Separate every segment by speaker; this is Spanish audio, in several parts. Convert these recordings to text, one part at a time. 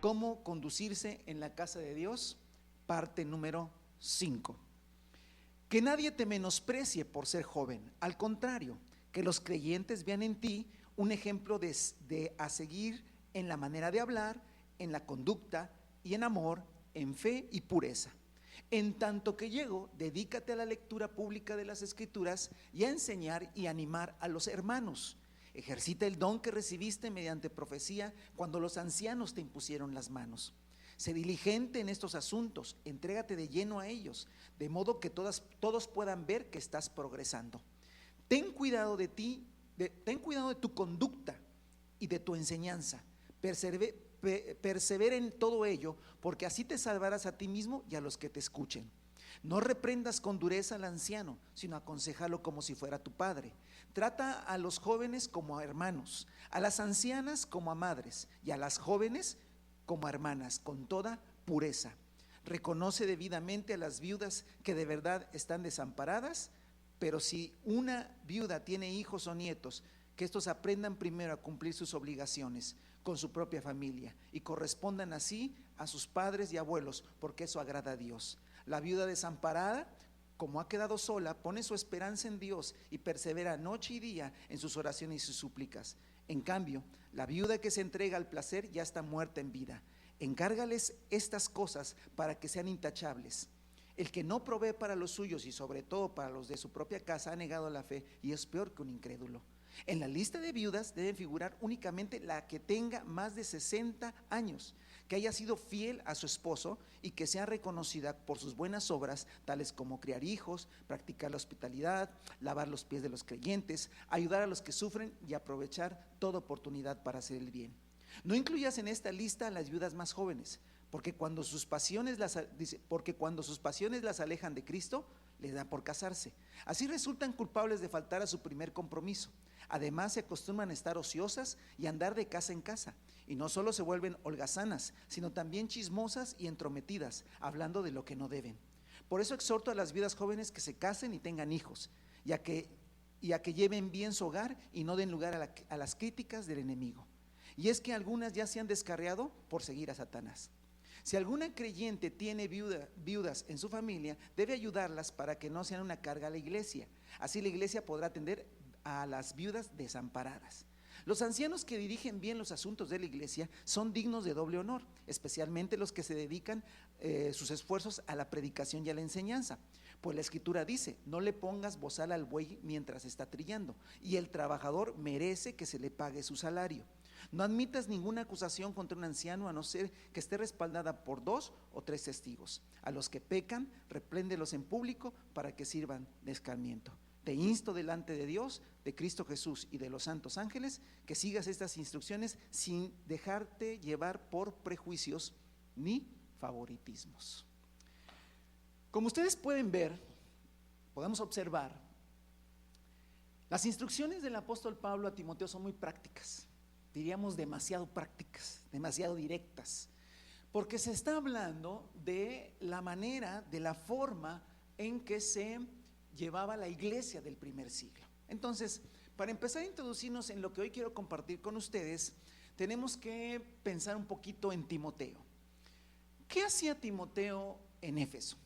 Speaker 1: cómo conducirse en la casa de Dios, parte número 5. Que nadie te menosprecie por ser joven, al contrario, que los creyentes vean en ti un ejemplo a seguir en la manera de hablar, en la conducta y en amor, en fe y pureza. En tanto que llego, dedícate a la lectura pública de las Escrituras y a enseñar y animar a los hermanos. Ejercita el don que recibiste mediante profecía cuando los ancianos te impusieron las manos. Sé diligente en estos asuntos, entrégate de lleno a ellos, de modo que todos puedan ver que estás progresando. Ten cuidado de ti, ten cuidado de tu conducta y de tu enseñanza. Persevera en todo ello, porque así te salvarás a ti mismo y a los que te escuchen. No reprendas con dureza al anciano, sino aconséjalo como si fuera tu padre. Trata a los jóvenes como a hermanos, a las ancianas como a madres y a las jóvenes como a hermanas, con toda pureza. Reconoce debidamente a las viudas que de verdad están desamparadas, pero si una viuda tiene hijos o nietos, que estos aprendan primero a cumplir sus obligaciones con su propia familia y correspondan así a sus padres y abuelos, porque eso agrada a Dios. La viuda desamparada, como ha quedado sola, pone su esperanza en Dios y persevera noche y día en sus oraciones y sus súplicas. En cambio, la viuda que se entrega al placer ya está muerta en vida. Encárgales estas cosas para que sean intachables. El que no provee para los suyos y sobre todo para los de su propia casa ha negado la fe y es peor que un incrédulo. En la lista de viudas debe figurar únicamente la que tenga más de 60 años, que haya sido fiel a su esposo y que sea reconocida por sus buenas obras, tales como criar hijos, practicar la hospitalidad, lavar los pies de los creyentes, ayudar a los que sufren y aprovechar toda oportunidad para hacer el bien. No incluyas en esta lista a las viudas más jóvenes, porque cuando sus pasiones las alejan de Cristo, les da por casarse. Así resultan culpables de faltar a su primer compromiso. Además, se acostumbran a estar ociosas y andar de casa en casa, y no solo se vuelven holgazanas, sino también chismosas y entrometidas, hablando de lo que no deben. Por eso exhorto a las viudas jóvenes que se casen y tengan hijos, y a que lleven bien su hogar y no den lugar a las críticas del enemigo. Y es que algunas ya se han descarriado por seguir a Satanás. Si alguna creyente tiene viudas en su familia, debe ayudarlas para que no sean una carga a la iglesia. Así la iglesia podrá atender a las viudas desamparadas. Los ancianos que dirigen bien los asuntos de la iglesia son dignos de doble honor, especialmente los que se dedican sus esfuerzos a la predicación y a la enseñanza. Pues la escritura dice: no le pongas bozal al buey mientras está trillando, y el trabajador merece que se le pague su salario. No admitas ninguna acusación contra un anciano a no ser que esté respaldada por 2 o 3 testigos. A los que pecan, repréndelos en público para que sirvan de escarmiento. Te insto delante de Dios, de Cristo Jesús y de los santos ángeles que sigas estas instrucciones sin dejarte llevar por prejuicios ni favoritismos. Como ustedes pueden ver, podemos observar, las instrucciones del apóstol Pablo a Timoteo son muy prácticas, diríamos demasiado prácticas, demasiado directas, porque se está hablando de la manera, de la forma en que se llevaba la iglesia del primer siglo. Entonces, para empezar a introducirnos en lo que hoy quiero compartir con ustedes, tenemos que pensar un poquito en Timoteo. ¿Qué hacía Timoteo en Éfeso?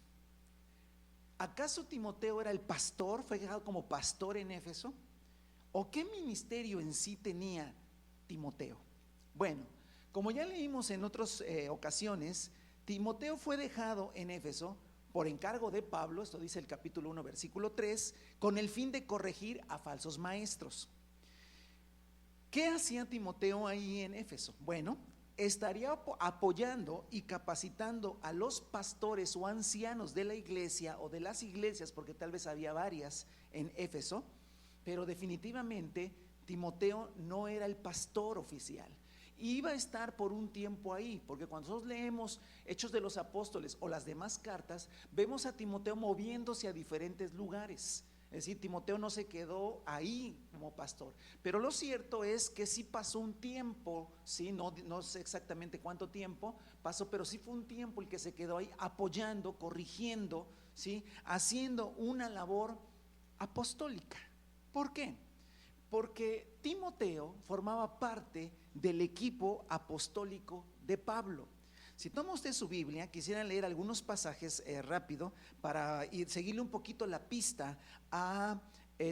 Speaker 1: ¿Acaso Timoteo era el pastor, fue dejado como pastor en Éfeso? ¿O qué ministerio en sí tenía Timoteo? Bueno, como ya leímos en otras ocasiones, Timoteo fue dejado en Éfeso por encargo de Pablo, esto dice el capítulo 1 versículo 3, con el fin de corregir a falsos maestros. ¿Qué hacía Timoteo ahí en Éfeso? Bueno, estaría apoyando y capacitando a los pastores o ancianos de la iglesia o de las iglesias, porque tal vez había varias en Éfeso, pero definitivamente Timoteo no era el pastor oficial. Iba a estar por un tiempo ahí, porque cuando nosotros leemos Hechos de los Apóstoles o las demás cartas, vemos a Timoteo moviéndose a diferentes lugares. Es decir, Timoteo no se quedó ahí como pastor, pero lo cierto es que sí pasó un tiempo, ¿sí? No sé exactamente cuánto tiempo pasó, pero sí fue un tiempo el que se quedó ahí apoyando, corrigiendo, ¿sí? Haciendo una labor apostólica. ¿Por qué? Porque Timoteo formaba parte del equipo apostólico de Pablo. Si toma usted su Biblia, quisiera leer algunos pasajes rápido para seguirle un poquito la pista a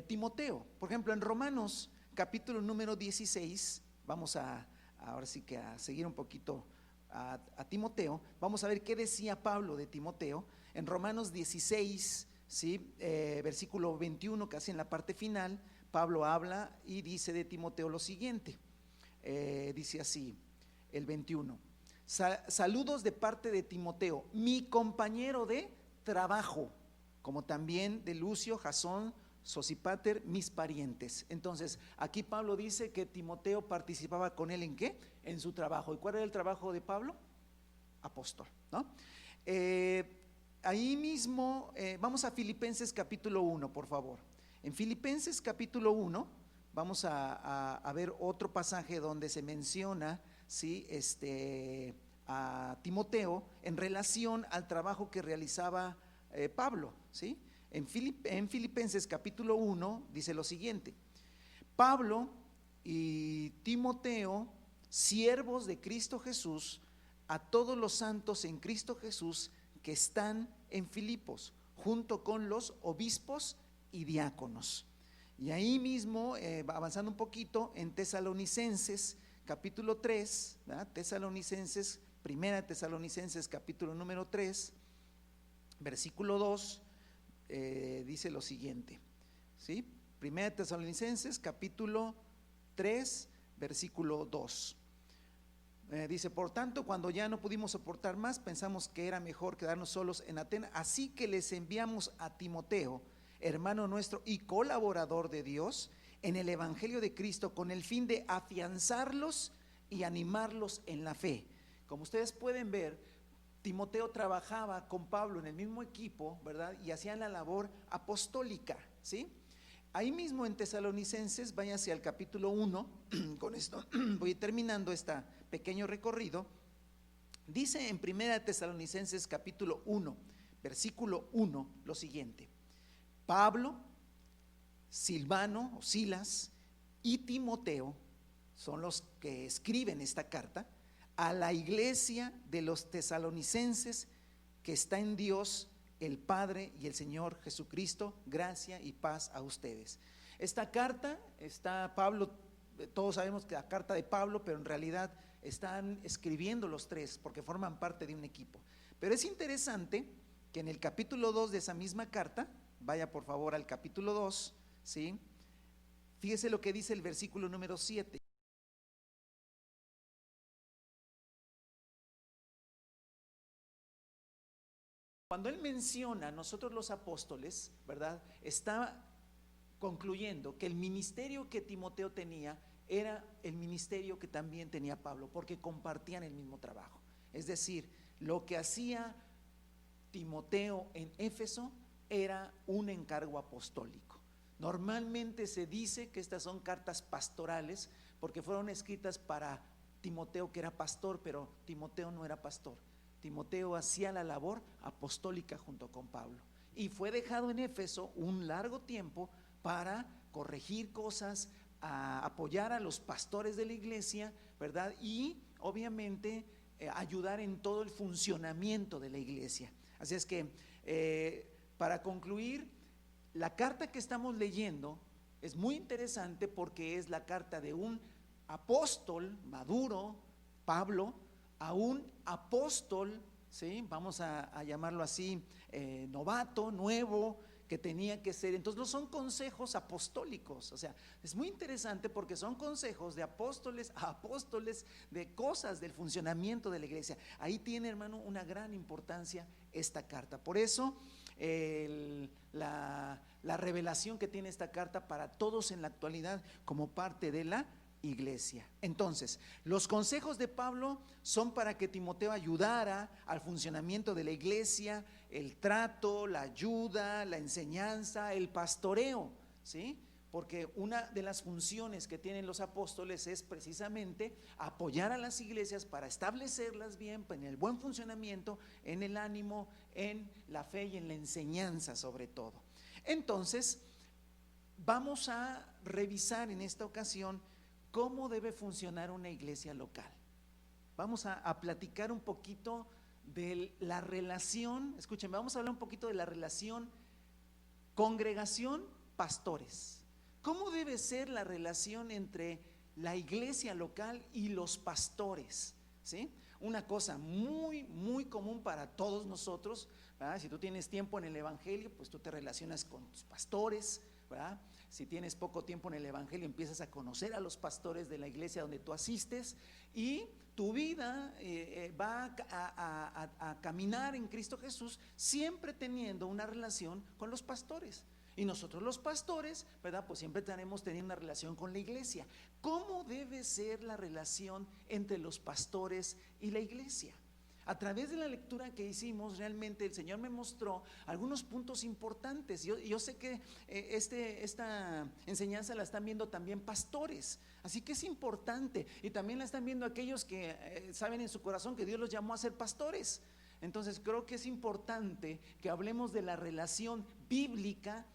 Speaker 1: Timoteo. Por ejemplo, en Romanos capítulo número 16, vamos ahora sí que a seguir un poquito a Timoteo. Vamos a ver qué decía Pablo de Timoteo. En Romanos 16, ¿sí? Versículo 21, casi en la parte final, Pablo habla y dice de Timoteo lo siguiente. Dice así, el 21. Saludos de parte de Timoteo, mi compañero de trabajo, como también de Lucio, Jasón, Sosípater, mis parientes. Entonces, aquí Pablo dice que Timoteo participaba con él ¿en qué? En su trabajo. ¿Y cuál era el trabajo de Pablo? Apóstol, ¿no? Ahí mismo, vamos a Filipenses capítulo 1, por favor. En Filipenses capítulo 1, vamos a ver otro pasaje donde se menciona, ¿sí? A Timoteo en relación al trabajo que realizaba Pablo, ¿sí? En Filipenses capítulo 1 dice lo siguiente: Pablo y Timoteo, siervos de Cristo Jesús, a todos los santos en Cristo Jesús que están en Filipos, junto con los obispos y diáconos. Y ahí mismo, avanzando un poquito, en Tesalonicenses capítulo 3, ¿verdad? Primera Tesalonicenses capítulo número 3, versículo 2, dice lo siguiente, ¿sí? Primera Tesalonicenses capítulo 3, versículo 2. Dice: por tanto, cuando ya no pudimos soportar más, pensamos que era mejor quedarnos solos en Atenas, así que les enviamos a Timoteo, hermano nuestro y colaborador de Dios en el evangelio de Cristo, con el fin de afianzarlos y animarlos en la fe. Como ustedes pueden ver, Timoteo trabajaba con Pablo en el mismo equipo, ¿verdad? Y hacían la labor apostólica, ¿sí? Ahí mismo en Tesalonicenses, váyase al capítulo 1, con esto voy terminando este pequeño recorrido. Dice en Primera Tesalonicenses capítulo 1, versículo 1, lo siguiente: Pablo, Silvano o Silas y Timoteo son los que escriben esta carta a la iglesia de los tesalonicenses que está en Dios el Padre y el Señor Jesucristo, gracia y paz a ustedes. Esta carta está Pablo, todos sabemos que la carta de Pablo, pero en realidad están escribiendo los tres porque forman parte de un equipo. Pero es interesante que en el capítulo 2 de esa misma carta, vaya por favor al capítulo 2, ¿sí? Fíjese lo que dice el versículo número 7. Cuando él menciona nosotros los apóstoles, ¿verdad? Está concluyendo que el ministerio que Timoteo tenía era el ministerio que también tenía Pablo, porque compartían el mismo trabajo. Es decir, lo que hacía Timoteo en Éfeso era un encargo apostólico. Normalmente se dice que estas son cartas pastorales porque fueron escritas para Timoteo, que era pastor, pero Timoteo no era pastor. Timoteo hacía la labor apostólica junto con Pablo y fue dejado en Éfeso un largo tiempo para corregir cosas, a apoyar a los pastores de la iglesia, ¿verdad? Y obviamente ayudar en todo el funcionamiento de la iglesia. Así es que para concluir, la carta que estamos leyendo es muy interesante porque es la carta de un apóstol maduro, Pablo, a un apóstol, ¿sí? Vamos a llamarlo así, novato, nuevo, que tenía que ser. Entonces no son consejos apostólicos, o sea, es muy interesante porque son consejos de apóstoles a apóstoles, de cosas del funcionamiento de la iglesia. Ahí tiene, hermano, una gran importancia esta carta. Por eso la revelación que tiene esta carta para todos en la actualidad como parte de la iglesia. Entonces, los consejos de Pablo son para que Timoteo ayudara al funcionamiento de la iglesia, el trato, la ayuda, la enseñanza, el pastoreo, ¿sí? Porque una de las funciones que tienen los apóstoles es precisamente apoyar a las iglesias para establecerlas bien, en el buen funcionamiento, en el ánimo, en la fe y en la enseñanza sobre todo. Entonces, vamos a revisar en esta ocasión cómo debe funcionar una iglesia local. vamos a platicar un poquito de la relación, escúchenme, vamos a hablar un poquito de la relación congregación-pastores. ¿Cómo debe ser la relación entre la iglesia local y los pastores? ¿Sí? Una cosa muy, muy común para todos nosotros, ¿verdad? Si tú tienes tiempo en el evangelio, pues tú te relacionas con tus pastores, ¿verdad? Si tienes poco tiempo en el evangelio, empiezas a conocer a los pastores de la iglesia donde tú asistes, y tu vida va a caminar en Cristo Jesús, siempre teniendo una relación con los pastores. Y nosotros los pastores, ¿verdad? Pues siempre tenemos tenido una relación con la iglesia. ¿Cómo debe ser la relación entre los pastores y la iglesia? A través de la lectura que hicimos, realmente el Señor me mostró algunos puntos importantes. Yo sé que esta enseñanza la están viendo también pastores, así que es importante. Y también la están viendo aquellos que saben en su corazón que Dios los llamó a ser pastores. Entonces creo que es importante que hablemos de la relación bíblica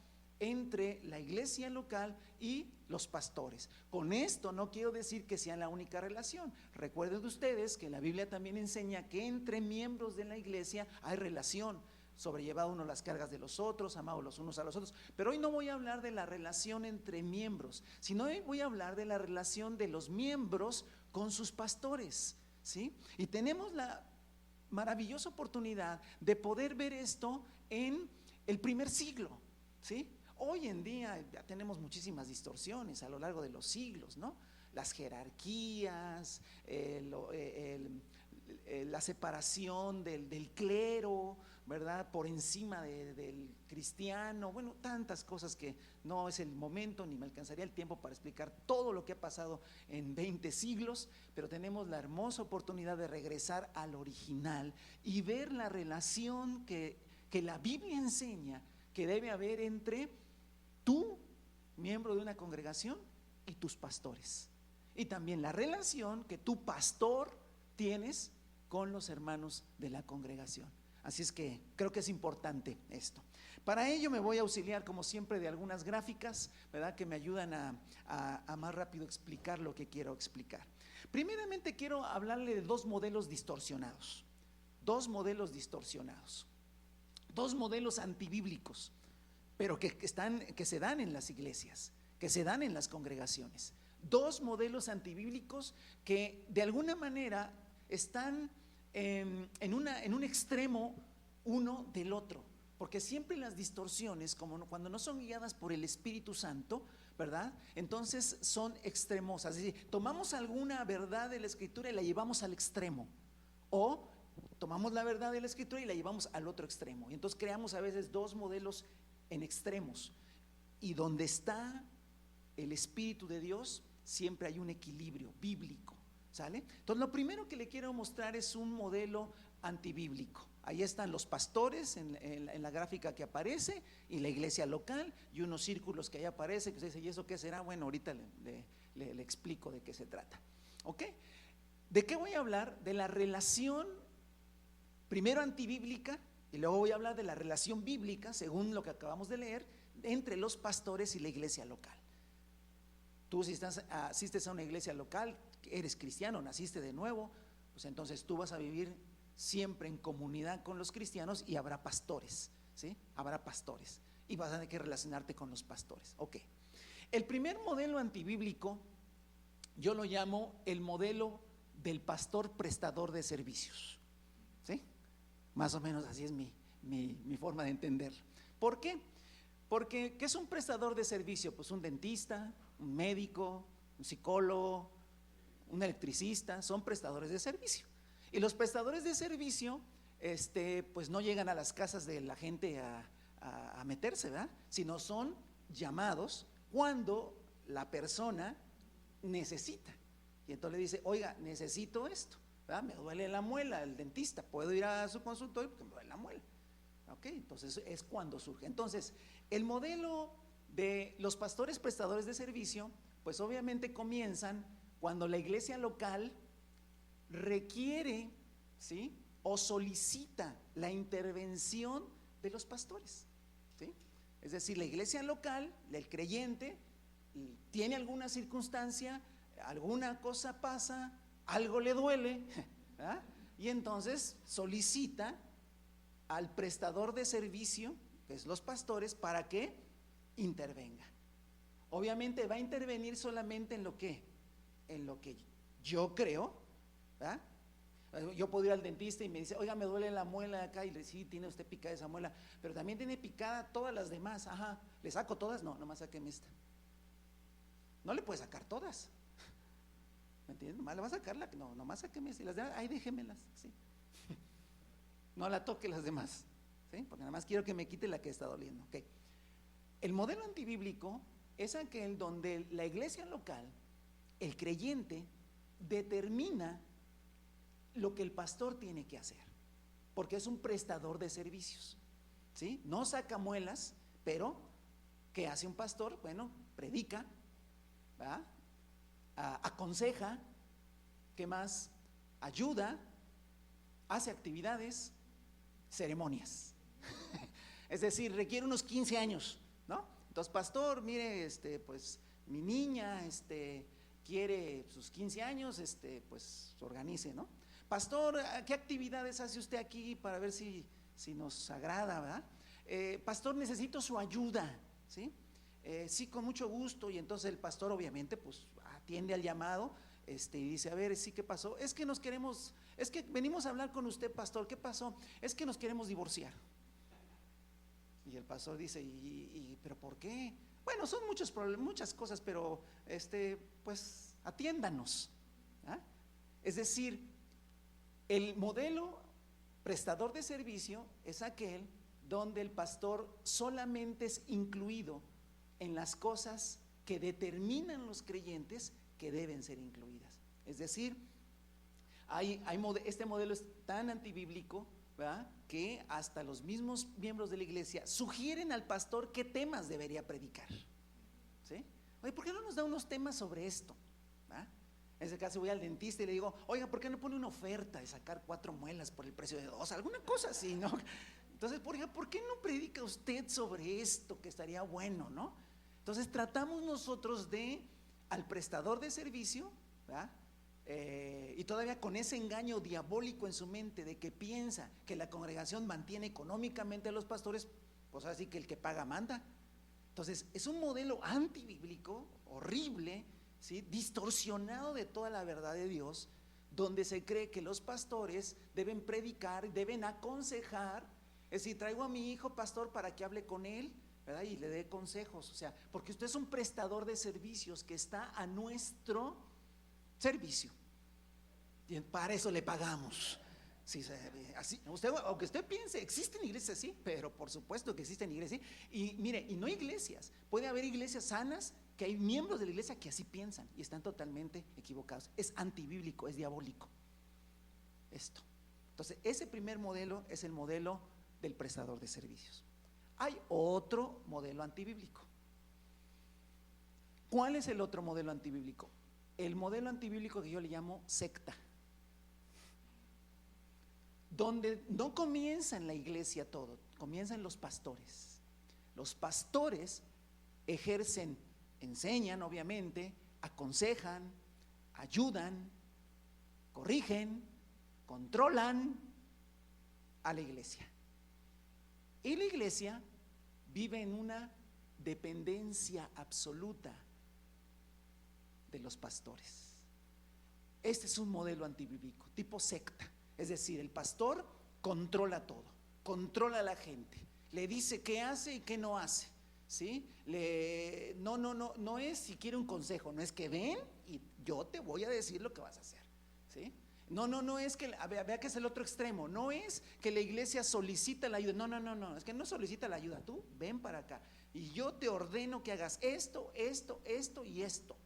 Speaker 1: entre la iglesia local y los pastores. Con esto no quiero decir que sea la única relación. Recuerden ustedes que la Biblia también enseña que entre miembros de la iglesia hay relación, sobrellevado uno las cargas de los otros, amados los unos a los otros. Pero hoy no voy a hablar de la relación entre miembros, sino hoy voy a hablar de la relación de los miembros con sus pastores, ¿sí? Y tenemos la maravillosa oportunidad de poder ver esto en el primer siglo, ¿sí? Hoy en día ya tenemos muchísimas distorsiones a lo largo de los siglos, ¿no? Las jerarquías, la separación del clero, ¿verdad? Por encima del cristiano, bueno, tantas cosas que no es el momento ni me alcanzaría el tiempo para explicar todo lo que ha pasado en 20 siglos, pero tenemos la hermosa oportunidad de regresar al original y ver la relación que la Biblia enseña que debe haber entre tú, miembro de una congregación, y tus pastores. Y también la relación que tu pastor tienes con los hermanos de la congregación. Así es que creo que es importante esto. Para ello me voy a auxiliar, como siempre, de algunas gráficas, ¿verdad?, que me ayudan a más rápido explicar lo que quiero explicar. Primeramente quiero hablarle de dos modelos distorsionados. Dos modelos distorsionados. Dos modelos antibíblicos, pero que se dan en las iglesias, que se dan en las congregaciones. Dos modelos antibíblicos que de alguna manera están en un extremo uno del otro, porque siempre las distorsiones, como cuando no son guiadas por el Espíritu Santo, ¿verdad? Entonces son extremosas. Es decir, tomamos alguna verdad de la Escritura y la llevamos al extremo, o tomamos la verdad de la Escritura y la llevamos al otro extremo, y entonces creamos a veces dos modelos en extremos. Y donde está el Espíritu de Dios, siempre hay un equilibrio bíblico, ¿sale? Entonces lo primero que le quiero mostrar es un modelo antibíblico. Ahí están los pastores en la gráfica que aparece, y la iglesia local, y unos círculos que ahí aparecen, que usted dice, ¿y eso qué será? Bueno, ahorita le explico de qué se trata. ¿Ok? ¿De qué voy a hablar? De la relación, primero antibíblica, y luego voy a hablar de la relación bíblica, según lo que acabamos de leer, entre los pastores y la iglesia local. Tú, si asistes a una iglesia local, eres cristiano, naciste de nuevo, pues entonces tú vas a vivir siempre en comunidad con los cristianos, y habrá pastores, ¿sí? Habrá pastores, y vas a tener que relacionarte con los pastores. Ok. El primer modelo antibíblico yo lo llamo el modelo del pastor prestador de servicios, ¿sí? Más o menos así es mi forma de entender. ¿Por qué? Porque ¿qué es un prestador de servicio? Pues un dentista, un médico, un psicólogo, un electricista, son prestadores de servicio. Y los prestadores de servicio, pues no llegan a las casas de la gente a meterse, ¿verdad? Sino son llamados cuando la persona necesita. Y entonces le dice, oiga, necesito esto, ¿verdad? Me duele la muela, el dentista, puedo ir a su consultorio porque me duele la muela. Ok, entonces es cuando surge. Entonces, el modelo de los pastores prestadores de servicio, pues obviamente comienzan cuando la iglesia local requiere, ¿sí?, o solicita la intervención de los pastores, ¿sí? Es decir, la iglesia local, el creyente, tiene alguna circunstancia, alguna cosa pasa, algo le duele, ¿verdad? Y entonces solicita al prestador de servicio, que es los pastores, para que intervenga. Obviamente va a intervenir solamente en lo que yo creo, ¿verdad? Yo puedo ir al dentista y me dice, oiga, me duele la muela de acá, y le dice, sí, tiene usted picada esa muela, pero también tiene picada todas las demás. Ajá, ¿le saco todas? No, nomás sáqueme esta. No le puede sacar todas, ¿me entiendes? Nomás le va a sacar la, no, nomás sáqueme esta, y las demás, ahí déjemelas, ¿sí? No la toque las demás, ¿sí? Porque nada más quiero que me quite la que está doliendo, ¿ok? El modelo antibíblico es aquel donde la iglesia local, el creyente, determina lo que el pastor tiene que hacer, porque es un prestador de servicios, ¿sí? No saca muelas, pero ¿qué hace un pastor? Bueno, predica, ¿verdad? Aconseja, ¿qué más? Ayuda, hace actividades, ceremonias. Es decir, requiere unos 15 años, ¿no? Entonces, pastor, mire, pues mi niña, quiere sus 15 años, pues organice, ¿no? Pastor, ¿qué actividades hace usted aquí para ver si nos agrada, ¿verdad? Pastor, necesito su ayuda, ¿sí? Sí, con mucho gusto. Y entonces el pastor obviamente pues atiende al llamado, y dice, a ver, sí, ¿qué pasó? Es que venimos a hablar con usted, pastor. ¿Qué pasó? Es que nos queremos divorciar. Y el pastor dice, ¿pero por qué? Bueno, son muchos problemas, muchas cosas, pero pues atiéndanos, ¿ah? Es decir, el modelo prestador de servicio es aquel donde el pastor solamente es incluido en las cosas que determinan los creyentes que deben ser incluidas. Es decir, este modelo es tan antibíblico, ¿verdad?, que hasta los mismos miembros de la iglesia sugieren al pastor qué temas debería predicar, ¿sí? Oye, ¿por qué no nos da unos temas sobre esto? ¿verdad? En ese caso voy al dentista y le digo, oiga, ¿por qué no pone una oferta de sacar 4 muelas por el precio de 2? Alguna cosa así, ¿no? Entonces, ¿por qué no predica usted sobre esto que estaría bueno, ¿no? Entonces tratamos nosotros al prestador de servicio, ¿verdad? Y todavía con ese engaño diabólico en su mente de que piensa que la congregación mantiene económicamente a los pastores, pues así que el que paga manda. Entonces es un modelo antibíblico, horrible, ¿sí?, distorsionado de toda la verdad de Dios, donde se cree que los pastores deben predicar, deben aconsejar. Es decir, traigo a mi hijo pastor para que hable con él, ¿verdad?, y le dé consejos. O sea, porque usted es un prestador de servicios que está a nuestro servicio, y para eso le pagamos. Sí, así, aunque usted piense, existen iglesias así, pero por supuesto que existen iglesias así. Y mire, y no iglesias, puede haber iglesias sanas que hay miembros de la iglesia que así piensan y están totalmente equivocados. Es antibíblico, es diabólico esto. Entonces, ese primer modelo es el modelo del prestador de servicios. Hay otro modelo antibíblico. ¿Cuál es el otro modelo antibíblico? El modelo antibíblico que yo le llamo secta, donde no comienza en la iglesia todo, comienza en los pastores. Los pastores ejercen, enseñan obviamente, aconsejan, ayudan, corrigen, controlan a la iglesia. Y la iglesia vive en una dependencia absoluta de los pastores. Este es un modelo antibíblico, tipo secta. Es decir, el pastor controla todo, controla a la gente, le dice qué hace y qué no hace, ¿sí? No es si quiere un consejo, no es que ven y yo te voy a decir lo que vas a hacer, ¿sí? No es que, vea que es el otro extremo, no es que la iglesia solicita la ayuda, no, es que no solicita la ayuda, tú ven para acá y yo te ordeno que hagas esto y esto,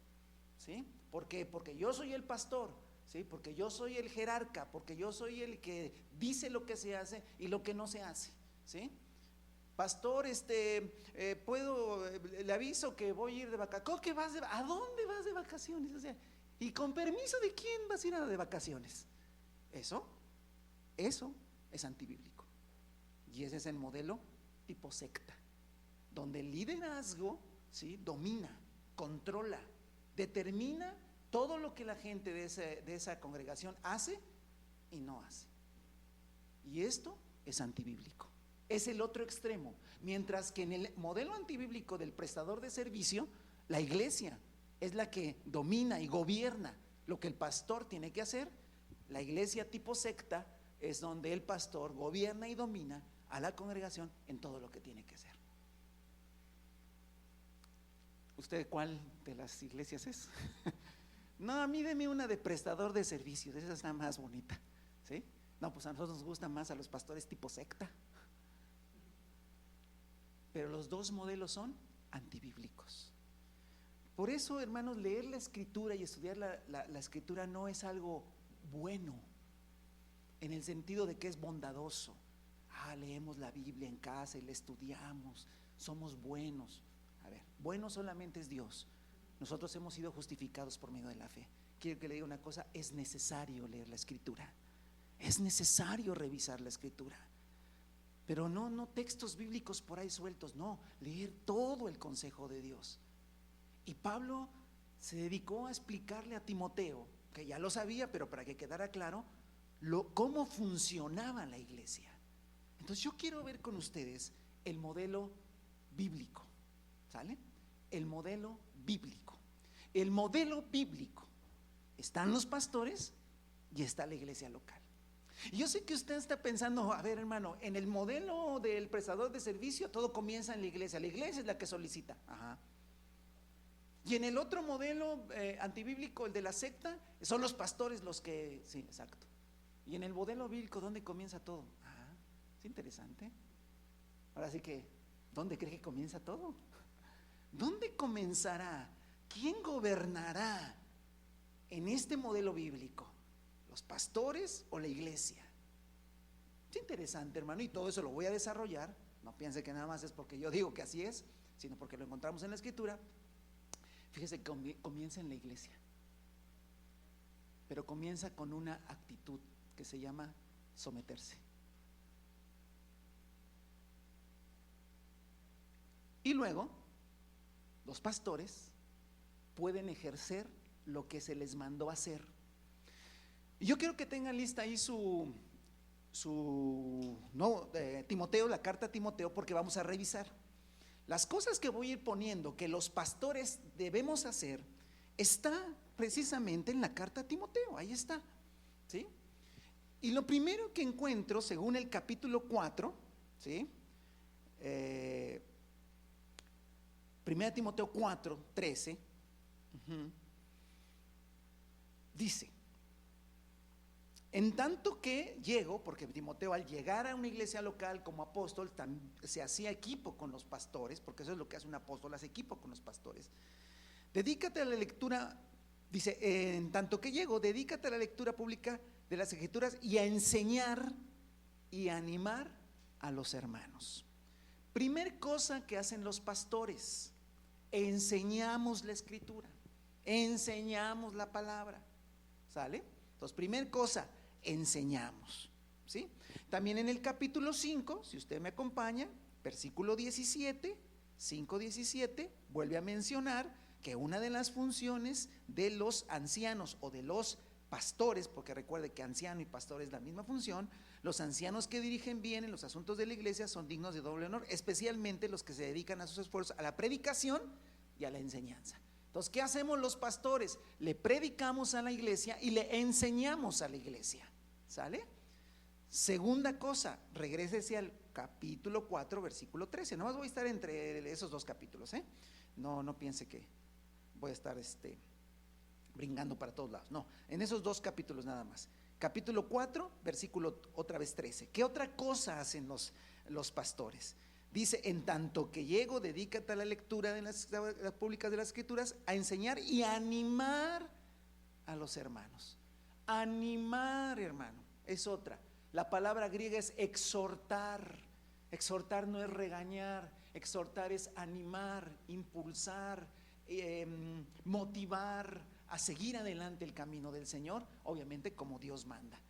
Speaker 1: ¿sí? ¿Por qué? Porque yo soy el pastor, ¿sí? Porque yo soy el jerarca, porque yo soy el que dice lo que se hace y lo que no se hace, ¿sí? Pastor, le aviso que voy a ir de vacaciones. ¿A dónde vas de vacaciones? O sea, ¿y con permiso de quién vas a ir de vacaciones? Eso es antibíblico. Y ese es el modelo tipo secta, donde el liderazgo, ¿sí?, domina, controla, determina todo lo que la gente de esa congregación hace y no hace. Y esto es antibíblico. Es el otro extremo. Mientras que en el modelo antibíblico del prestador de servicio, la iglesia es la que domina y gobierna lo que el pastor tiene que hacer. La iglesia tipo secta es donde el pastor gobierna y domina a la congregación en todo lo que tiene que hacer. ¿Usted cuál de las iglesias es? No, a mí deme una de prestador de servicios, esa es la más bonita, ¿sí? No, pues a nosotros nos gusta más a los pastores tipo secta. Pero los dos modelos son antibíblicos. Por eso, hermanos, leer la escritura y estudiar la escritura no es algo bueno, en el sentido de que es bondadoso. Leemos la Biblia en casa y la estudiamos, somos buenos. A ver, bueno solamente es Dios. Nosotros hemos sido justificados por medio de la fe. Quiero que le diga una cosa: es necesario leer la escritura, es necesario revisar la escritura, pero no textos bíblicos por ahí sueltos, no, leer todo el consejo de Dios. Y Pablo se dedicó a explicarle a Timoteo, que ya lo sabía, pero para que quedara claro, cómo funcionaba la iglesia. Entonces yo quiero ver con ustedes el modelo bíblico, ¿sale? El modelo bíblico. El modelo bíblico: están los pastores y está la iglesia local. Y yo sé que usted está pensando, a ver, hermano, en el modelo del prestador de servicio todo comienza en la iglesia es la que solicita. Ajá. Y en el otro modelo antibíblico, el de la secta, son los pastores los que, sí, exacto. Y en el modelo bíblico, ¿dónde comienza todo? Es interesante. Ahora sí que, ¿dónde cree que comienza todo? ¿Dónde comenzará? ¿Quién gobernará en este modelo bíblico? ¿Los pastores o la iglesia? Es interesante, hermano, y todo eso lo voy a desarrollar. No piense que nada más es porque yo digo que así es, sino porque lo encontramos en la escritura. Fíjese que comienza en la iglesia, pero comienza con una actitud que se llama someterse. Y luego los pastores pueden ejercer lo que se les mandó hacer. Y yo quiero que tengan lista ahí Timoteo, la carta a Timoteo, porque vamos a revisar las cosas que voy a ir poniendo que los pastores debemos hacer. Está precisamente en la carta a Timoteo, ahí está, ¿sí? Y lo primero que encuentro, según el capítulo 4, ¿sí? 1 Timoteo 4, 13, dice: en tanto que llego, porque Timoteo al llegar a una iglesia local como apóstol se hacía equipo con los pastores, porque eso es lo que hace un apóstol, hace equipo con los pastores. Dedícate a la lectura, dice, en tanto que llego, dedícate a la lectura pública de las escrituras y a enseñar y a animar a los hermanos. Primer cosa que hacen los pastores: enseñamos la escritura, enseñamos la palabra, ¿sale? Entonces, primer cosa, enseñamos, ¿sí? También en el capítulo 5, si usted me acompaña, versículo 17, 5:17, vuelve a mencionar que una de las funciones de los ancianos o de los pastores, porque recuerde que anciano y pastor es la misma función, los ancianos que dirigen bien en los asuntos de la iglesia son dignos de doble honor, especialmente los que se dedican a sus esfuerzos a la predicación y a la enseñanza. Entonces, ¿qué hacemos los pastores? Le predicamos a la iglesia y le enseñamos a la iglesia, ¿sale? Segunda cosa, regrésese al capítulo 4, versículo 13. No más voy a estar entre esos dos capítulos, ¿eh? No piense que voy a estar brincando para todos lados. No, en esos dos capítulos nada más. Capítulo 4, versículo otra vez 13. ¿Qué otra cosa hacen los pastores? Dice: en tanto que llego, dedícate a la lectura de las públicas de las escrituras, a enseñar y a animar a los hermanos. Animar, hermano, es otra. La palabra griega es exhortar. Exhortar no es regañar, exhortar es animar, impulsar, motivar a seguir adelante el camino del Señor, obviamente como Dios manda.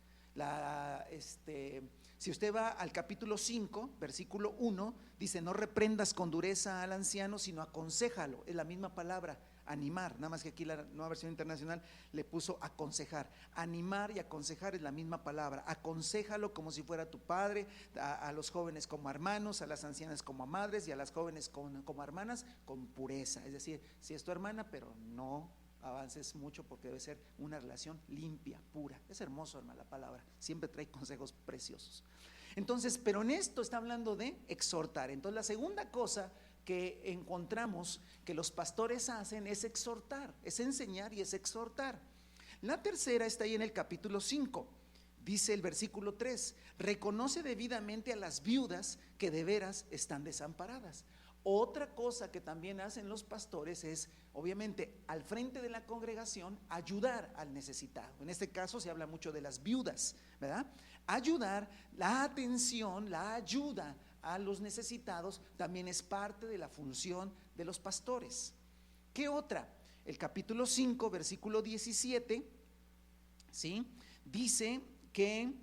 Speaker 1: Si usted va al capítulo 5, versículo 1, dice: no reprendas con dureza al anciano, sino aconséjalo. Es la misma palabra, animar, nada más que aquí la Nueva Versión Internacional le puso aconsejar. Animar y aconsejar es la misma palabra. Aconséjalo como si fuera tu padre, a los jóvenes como hermanos, a las ancianas como a madres y a las jóvenes como hermanas con pureza. Es decir, si es tu hermana, pero no avances mucho porque debe ser una relación limpia, pura. Es hermoso, hermana, la palabra, siempre trae consejos preciosos. Entonces, pero en esto está hablando de exhortar. Entonces la segunda cosa que encontramos que los pastores hacen es exhortar, es enseñar y es exhortar. La tercera está ahí en el capítulo 5, dice el versículo 3, reconoce debidamente a las viudas que de veras están desamparadas. Otra cosa que también hacen los pastores es, obviamente, al frente de la congregación, ayudar al necesitado. En este caso se habla mucho de las viudas, ¿verdad? Ayudar, la atención, la ayuda a los necesitados también es parte de la función de los pastores. ¿Qué otra? El capítulo 5, versículo 17, ¿sí? Dice que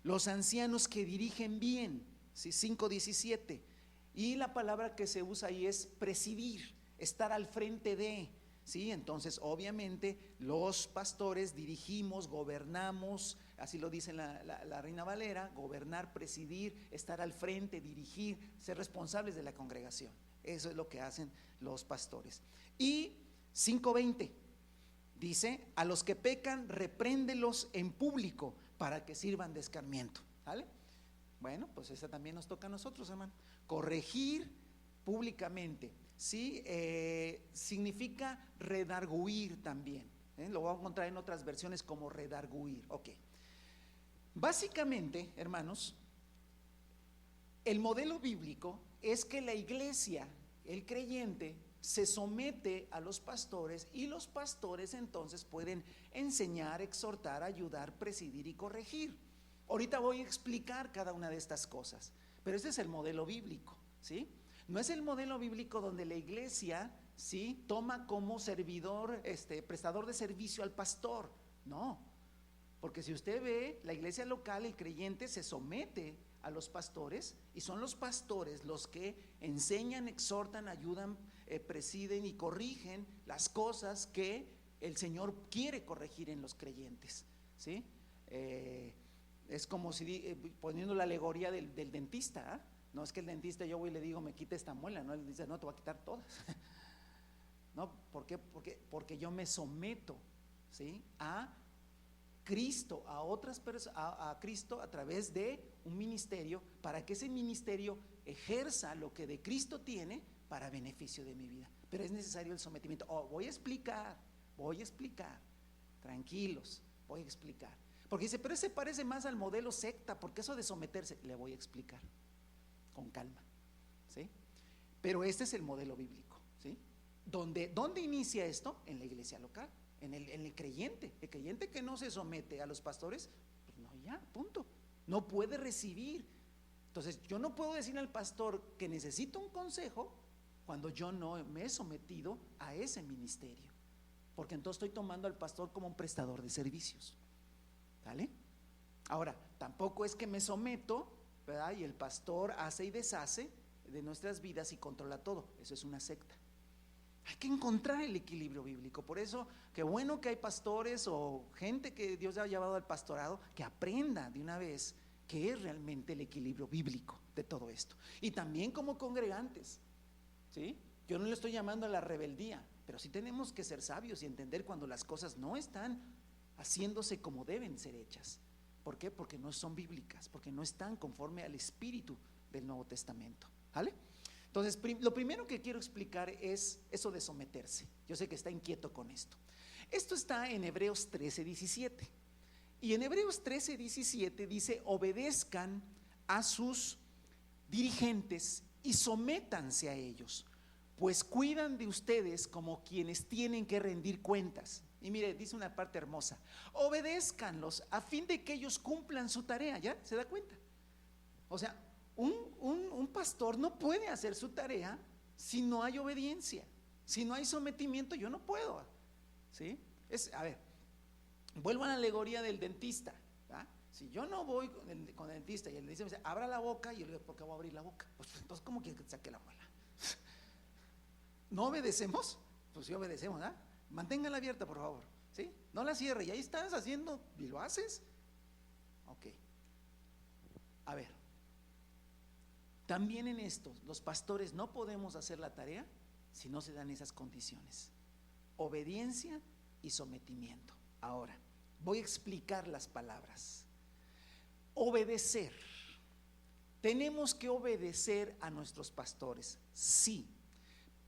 Speaker 1: los ancianos que dirigen bien, ¿sí? 5:17. Y la palabra que se usa ahí es presidir, estar al frente de, ¿sí? Entonces obviamente los pastores dirigimos, gobernamos, así lo dice la Reina Valera, gobernar, presidir, estar al frente, dirigir, ser responsables de la congregación. Eso es lo que hacen los pastores. Y 5:20 dice, a los que pecan, repréndelos en público para que sirvan de escarmiento, ¿vale? Bueno, pues esa también nos toca a nosotros, hermano. Corregir públicamente, ¿sí? Significa redarguir también, lo voy a encontrar en otras versiones como redarguir. Ok. Básicamente, hermanos, el modelo bíblico es que la iglesia, el creyente, se somete a los pastores y los pastores entonces pueden enseñar, exhortar, ayudar, presidir y corregir. Ahorita voy a explicar cada una de estas cosas, pero este es el modelo bíblico, ¿sí? No es el modelo bíblico donde la iglesia, ¿sí?, toma como servidor, prestador de servicio al pastor. No, porque si usted ve, la iglesia local, el creyente se somete a los pastores y son los pastores los que enseñan, exhortan, ayudan, presiden y corrigen las cosas que el Señor quiere corregir en los creyentes, ¿sí? Es como si poniendo la alegoría del dentista, ¿eh? No es que el dentista yo voy y le digo me quita esta muela, no, él dice no, te voy a quitar todas. No, ¿por qué? Porque yo me someto, ¿sí?, a Cristo, a otras personas, a Cristo a través de un ministerio, para que ese ministerio ejerza lo que de Cristo tiene para beneficio de mi vida. Pero es necesario el sometimiento. Voy a explicar, tranquilos, voy a explicar. Porque dice, pero ese parece más al modelo secta, porque eso de someterse, le voy a explicar con calma, ¿sí? Pero este es el modelo bíblico, ¿sí? ¿Dónde inicia esto? En la iglesia local, en el creyente. El creyente que no se somete a los pastores, pues no, ya, punto. No puede recibir. Entonces, yo no puedo decirle al pastor que necesito un consejo cuando yo no me he sometido a ese ministerio, porque entonces estoy tomando al pastor como un prestador de servicios. ¿Vale? Ahora, tampoco es que me someto, ¿verdad?, y el pastor hace y deshace de nuestras vidas y controla todo. Eso es una secta. Hay que encontrar el equilibrio bíblico. Por eso, qué bueno que hay pastores o gente que Dios ha llevado al pastorado que aprenda de una vez qué es realmente el equilibrio bíblico de todo esto. Y también como congregantes, ¿sí? Yo no le estoy llamando a la rebeldía, pero sí tenemos que ser sabios y entender cuando las cosas no están haciéndose como deben ser hechas. ¿Por qué? Porque no son bíblicas, porque no están conforme al espíritu del Nuevo Testamento, ¿vale? Entonces, lo primero que quiero explicar es eso de someterse. Yo sé que está inquieto con esto. Esto está en Hebreos 13:17. Y en Hebreos 13:17 dice, obedezcan a sus dirigentes y sométanse a ellos, pues cuidan de ustedes como quienes tienen que rendir cuentas. Y mire, dice una parte hermosa, obedézcanlos a fin de que ellos cumplan su tarea. ¿Ya? ¿Se da cuenta? O sea, un pastor no puede hacer su tarea si no hay obediencia, si no hay sometimiento. Yo no puedo, ¿sí? A ver, vuelvo a la alegoría del dentista, ¿verdad? Si yo no voy con el dentista y el dentista me dice, abra la boca, y yo le digo, ¿por qué voy a abrir la boca? Pues entonces, ¿cómo quiere que saque la muela? ¿No obedecemos? pues sí obedecemos, ¿ah? Manténganla abierta, por favor, ¿sí? No la cierre, y ahí estás haciendo y lo haces. Ok. A ver, también en esto, los pastores no podemos hacer la tarea si no se dan esas condiciones: obediencia y sometimiento. Ahora, voy a explicar las palabras. Obedecer. Tenemos que obedecer a nuestros pastores, sí,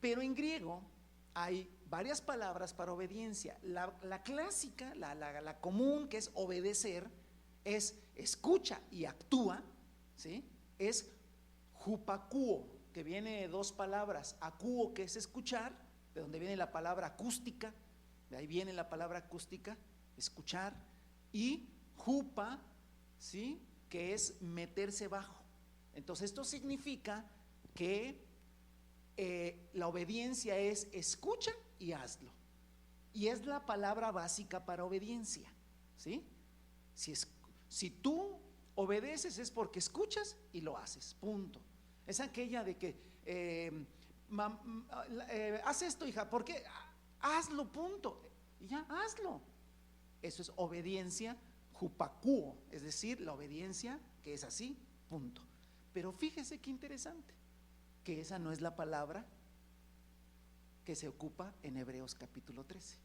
Speaker 1: pero en griego hay varias palabras para obediencia. La clásica, la común, que es obedecer, es escucha y actúa, ¿sí? Es hupakuo, que viene de dos palabras: akuo, que es escuchar, de donde viene la palabra acústica, de ahí viene la palabra acústica, escuchar, y hupa, ¿sí?, que es meterse bajo. Entonces esto significa que la obediencia es escucha y hazlo, y es la palabra básica para obediencia, ¿sí? Si tú obedeces es porque escuchas y lo haces, punto. Es aquella de que haz esto, hija, porque hazlo, punto, y ya, hazlo. Eso es obediencia hupakuo, es decir, la obediencia que es así, punto. Pero fíjese qué interesante, que esa no es la palabra que se ocupa en Hebreos capítulo 13.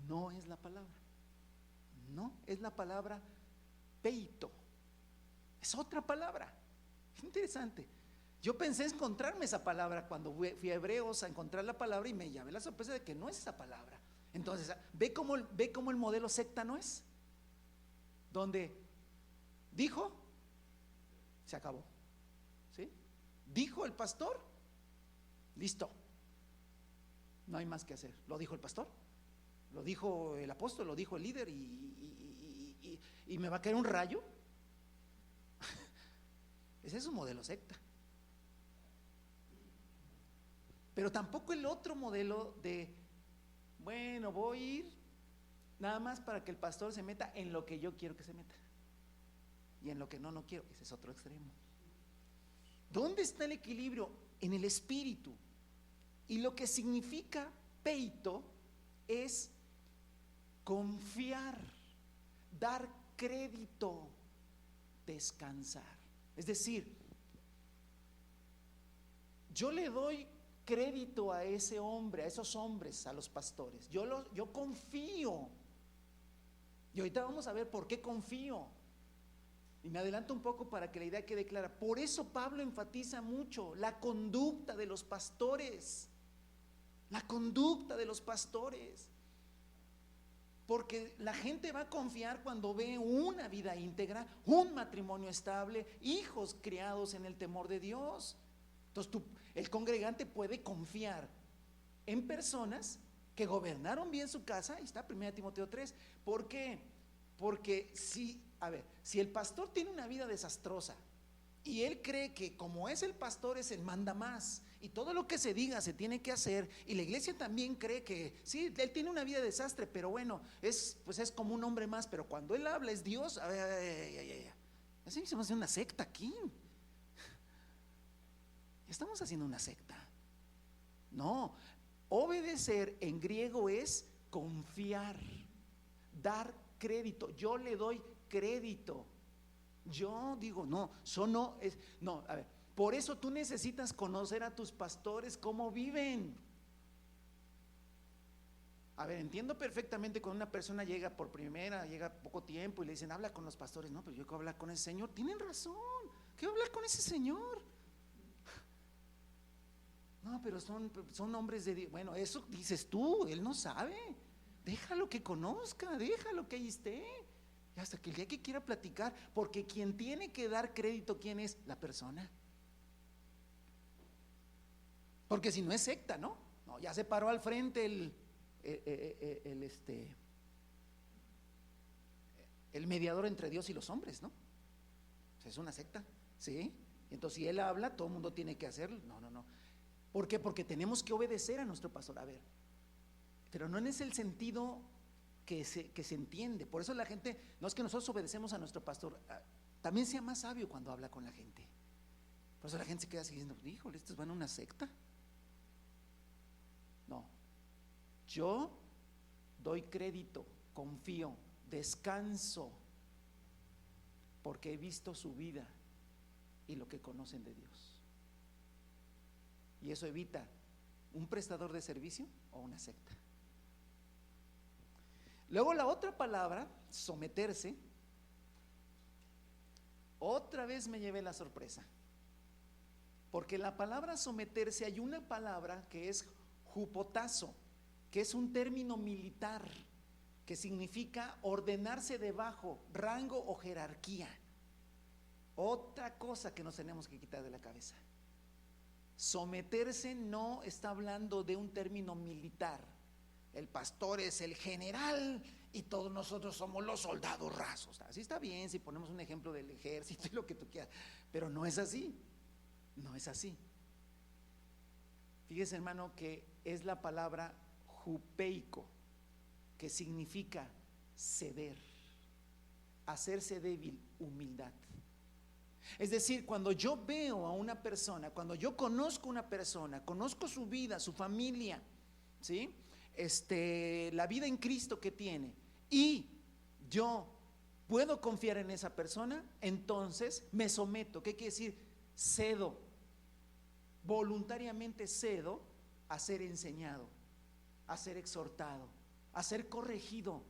Speaker 1: No es la palabra, no, es la palabra peito, es otra palabra. Qué interesante. Yo pensé encontrarme esa palabra cuando fui a Hebreos a encontrar la palabra, y me llevé la sorpresa de que no es esa palabra. Entonces, ve cómo el modelo secta no es, donde dijo, se acabó, ¿sí? Dijo el pastor, listo, no hay más que hacer. Lo dijo el pastor, lo dijo el apóstol, lo dijo el líder, y me va a caer un rayo. Ese es un modelo secta. Pero tampoco el otro modelo de, bueno, voy a ir nada más para que el pastor se meta en lo que yo quiero que se meta, y en lo que no quiero. Ese es otro extremo. ¿Dónde está el equilibrio? En el espíritu. Y lo que significa peito es confiar, dar crédito, descansar. Es decir, yo le doy crédito a ese hombre, a esos hombres, a los pastores. Yo confío. Y ahorita vamos a ver por qué confío. Y me adelanto un poco para que la idea quede clara. Por eso Pablo enfatiza mucho la conducta de los pastores. La conducta de los pastores. Porque la gente va a confiar cuando ve una vida íntegra, un matrimonio estable, hijos criados en el temor de Dios. Entonces el congregante puede confiar en personas que gobernaron bien su casa. Ahí está 1 Timoteo 3. ¿Por qué? Porque si el pastor tiene una vida desastrosa y él cree que como es el pastor es el manda más, y todo lo que se diga se tiene que hacer, y la iglesia también cree que sí, él tiene una vida de desastre, pero bueno, es como un hombre más, pero cuando él habla es Dios. Así se va a hacer una secta aquí. Estamos haciendo una secta. No, obedecer en griego es confiar, dar crédito. Yo le doy crédito. Yo digo, por eso tú necesitas conocer a tus pastores, cómo viven. Entiendo perfectamente cuando una persona llega por primera, llega poco tiempo y le dicen, habla con los pastores. No, pero yo quiero hablar con ese señor. Tienen razón, quiero hablar con ese señor. No, pero son hombres de Dios. Bueno, eso dices tú, él no sabe. Déjalo que conozca, déjalo que ahí esté. Y hasta que el día que quiera platicar, porque quien tiene que dar crédito, ¿quién es? La persona. Porque si no es secta, ¿no? No, ya se paró al frente el mediador entre Dios y los hombres, ¿no? Es una secta, ¿sí? Entonces si él habla, todo el mundo tiene que hacerlo. No. ¿Por qué? Porque tenemos que obedecer a nuestro pastor. Pero no en ese sentido que se entiende. Por eso la gente, no es que nosotros obedecemos a nuestro pastor, también sea más sabio cuando habla con la gente. Por eso la gente se queda así diciendo, híjole, estos van a una secta. No, Yo doy crédito, confío, descanso, porque he visto su vida y lo que conocen de Dios. Y eso evita un prestador de servicio o una secta. Luego la otra palabra, someterse, otra vez me llevé la sorpresa. Porque la palabra someterse, hay una palabra que es hupotazo, que es un término militar, que significa ordenarse debajo, rango o jerarquía. Otra cosa que nos tenemos que quitar de la cabeza. Someterse no está hablando de un término militar. El pastor es el general y todos nosotros somos los soldados rasos. Así está bien si ponemos un ejemplo del ejército y lo que tú quieras, pero no es así. No es así. Fíjese, hermano, que es la palabra jupeico, que significa ceder, hacerse débil, humildad. Es decir, cuando yo veo a una persona, cuando yo conozco a una persona, conozco su vida, su familia, ¿sí? La vida en Cristo que tiene, y yo puedo confiar en esa persona, entonces me someto. ¿Qué quiere decir? Cedo, voluntariamente cedo a ser enseñado, a ser exhortado, a ser corregido.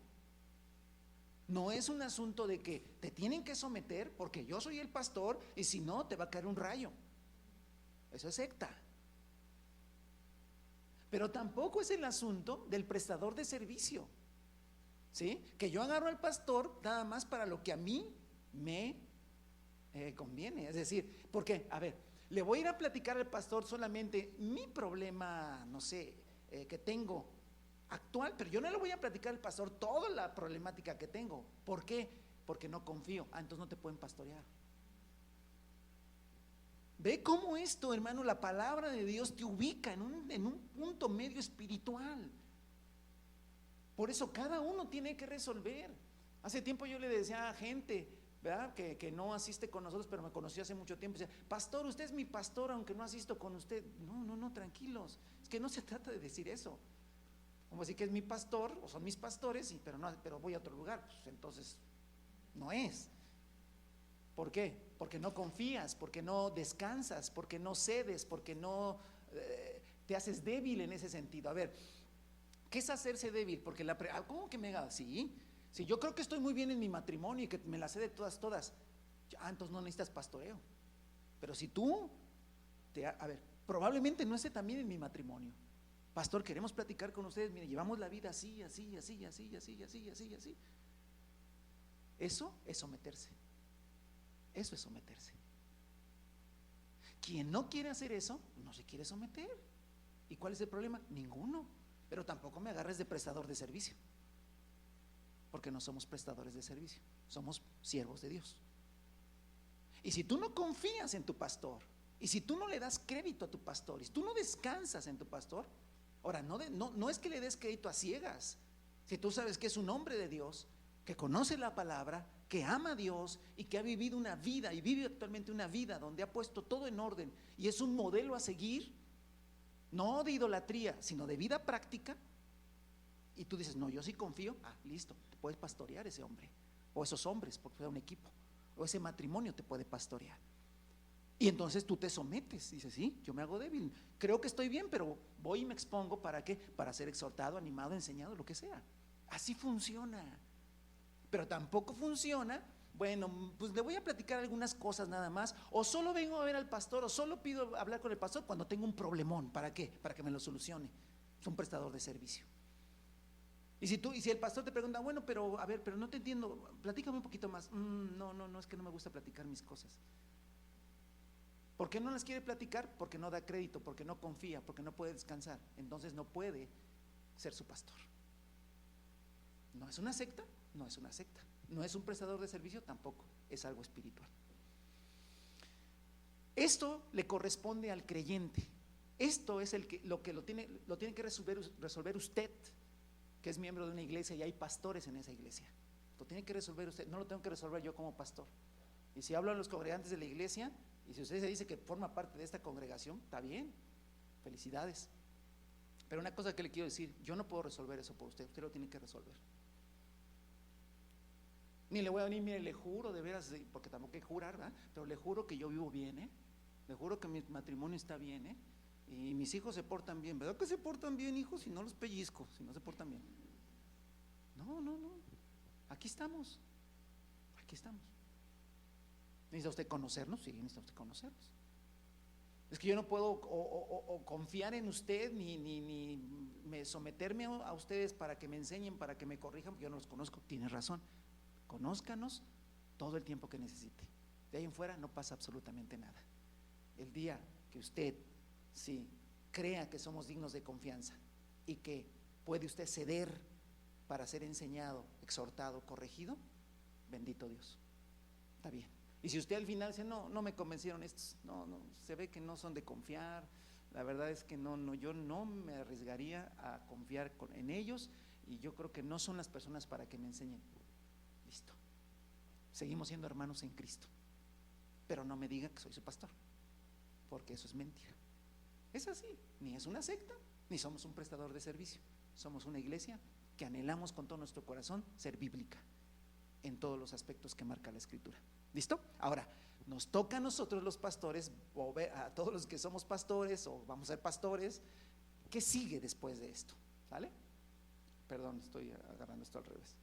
Speaker 1: No es un asunto de que te tienen que someter porque yo soy el pastor y si no te va a caer un rayo. Eso es secta. Pero tampoco es el asunto del prestador de servicio, ¿sí? Que yo agarro al pastor nada más para lo que a mí me conviene. Es decir, porque, a ver, le voy a ir a platicar al pastor solamente mi problema, no sé, que tengo actual, pero yo no le voy a platicar al pastor toda la problemática que tengo. ¿Por qué? Porque no confío. Entonces no te pueden pastorear. Ve cómo esto, hermano, la palabra de Dios te ubica en un punto medio espiritual. Por eso cada uno tiene que resolver. Hace tiempo yo le decía a gente, ¿verdad?, que no asiste con nosotros, pero me conoció hace mucho tiempo. Decía, pastor, usted es mi pastor aunque no asisto con usted. No, tranquilos. Es que no se trata de decir eso. Como decir que es mi pastor o son mis pastores, pero voy a otro lugar. Pues entonces no es. ¿Por qué? Porque no confías, porque no descansas, porque no cedes, porque no te haces débil en ese sentido. A ver, ¿qué es hacerse débil? Porque ¿cómo que me haga? Sí, yo creo que estoy muy bien en mi matrimonio y que me la sé de todas. Entonces no necesitas pastoreo. Pero si tú, a ver, probablemente no esté también en mi matrimonio. Pastor, queremos platicar con ustedes. Mire, llevamos la vida así. Eso es someterse. Eso es someterse. Quien no quiere hacer eso, no se quiere someter. ¿Y cuál es el problema? Ninguno. Pero tampoco me agarres de prestador de servicio, porque no somos prestadores de servicio, somos siervos de Dios. Y si tú no confías en tu pastor, y si tú no le das crédito a tu pastor, y si tú no descansas en tu pastor, ahora no es que le des crédito a ciegas. Si tú sabes que es un hombre de Dios, que conoce la palabra, que ama a Dios y que ha vivido una vida y vive actualmente una vida donde ha puesto todo en orden y es un modelo a seguir, no de idolatría, sino de vida práctica, y tú dices, no, yo sí confío, listo, te puedes pastorear ese hombre o esos hombres, porque fue un equipo, o ese matrimonio te puede pastorear. Y entonces tú te sometes, dices, sí, yo me hago débil, creo que estoy bien, pero voy y me expongo. ¿Para qué? Para ser exhortado, animado, enseñado, lo que sea. Así funciona. Pero tampoco funciona, bueno, pues le voy a platicar algunas cosas nada más, o solo vengo a ver al pastor, o solo pido hablar con el pastor cuando tengo un problemón. ¿Para qué? Para que me lo solucione. Es un prestador de servicio. Y si el pastor te pregunta, bueno, pero a ver, pero no te entiendo, platícame un poquito más. No, es que no me gusta platicar mis cosas. ¿Por qué no las quiere platicar? Porque no da crédito, porque no confía, porque no puede descansar. Entonces no puede ser su pastor. ¿No es una secta? No es una secta. ¿No es un prestador de servicio? Tampoco. Es algo espiritual. Esto le corresponde al creyente. Esto es lo que lo tiene que resolver usted, que es miembro de una iglesia y hay pastores en esa iglesia. Lo tiene que resolver usted, no lo tengo que resolver yo como pastor. Y si hablo a los congregantes de la iglesia, y si usted se dice que forma parte de esta congregación, está bien, felicidades. Pero una cosa que le quiero decir, yo no puedo resolver eso por usted, usted lo tiene que resolver. Ni le voy a venir, mire, le juro de veras, porque tampoco hay que jurar, ¿verdad? Pero le juro que yo vivo bien, ¿eh? Le juro que mi matrimonio está bien, ¿eh? Y mis hijos se portan bien. ¿Verdad que se portan bien, hijos? Si no los pellizco, si no se portan bien. No, no, no. Aquí estamos. Aquí estamos. ¿Necesita usted conocernos? Sí, necesita usted conocernos. Es que yo no puedo o confiar en usted ni someterme a ustedes para que me enseñen, para que me corrijan, porque yo no los conozco. Tiene razón. Conózcanos todo el tiempo que necesite. De ahí en fuera no pasa absolutamente nada. El día que usted crea que somos dignos de confianza y que puede usted ceder para ser enseñado, exhortado, corregido, bendito Dios, está bien. Y si usted al final dice, no me convencieron estos, no, se ve que no son de confiar, la verdad es que yo no me arriesgaría a confiar en ellos, y yo creo que no son las personas para que me enseñen. Listo, seguimos siendo hermanos en Cristo, pero no me diga que soy su pastor, porque eso es mentira. Es así, ni es una secta, ni somos un prestador de servicio. Somos una iglesia que anhelamos con todo nuestro corazón ser bíblica en todos los aspectos que marca la Escritura. ¿Listo? Ahora, nos toca a nosotros los pastores, o a todos los que somos pastores o vamos a ser pastores, ¿qué sigue después de esto? ¿Sale? Perdón, estoy agarrando esto al revés.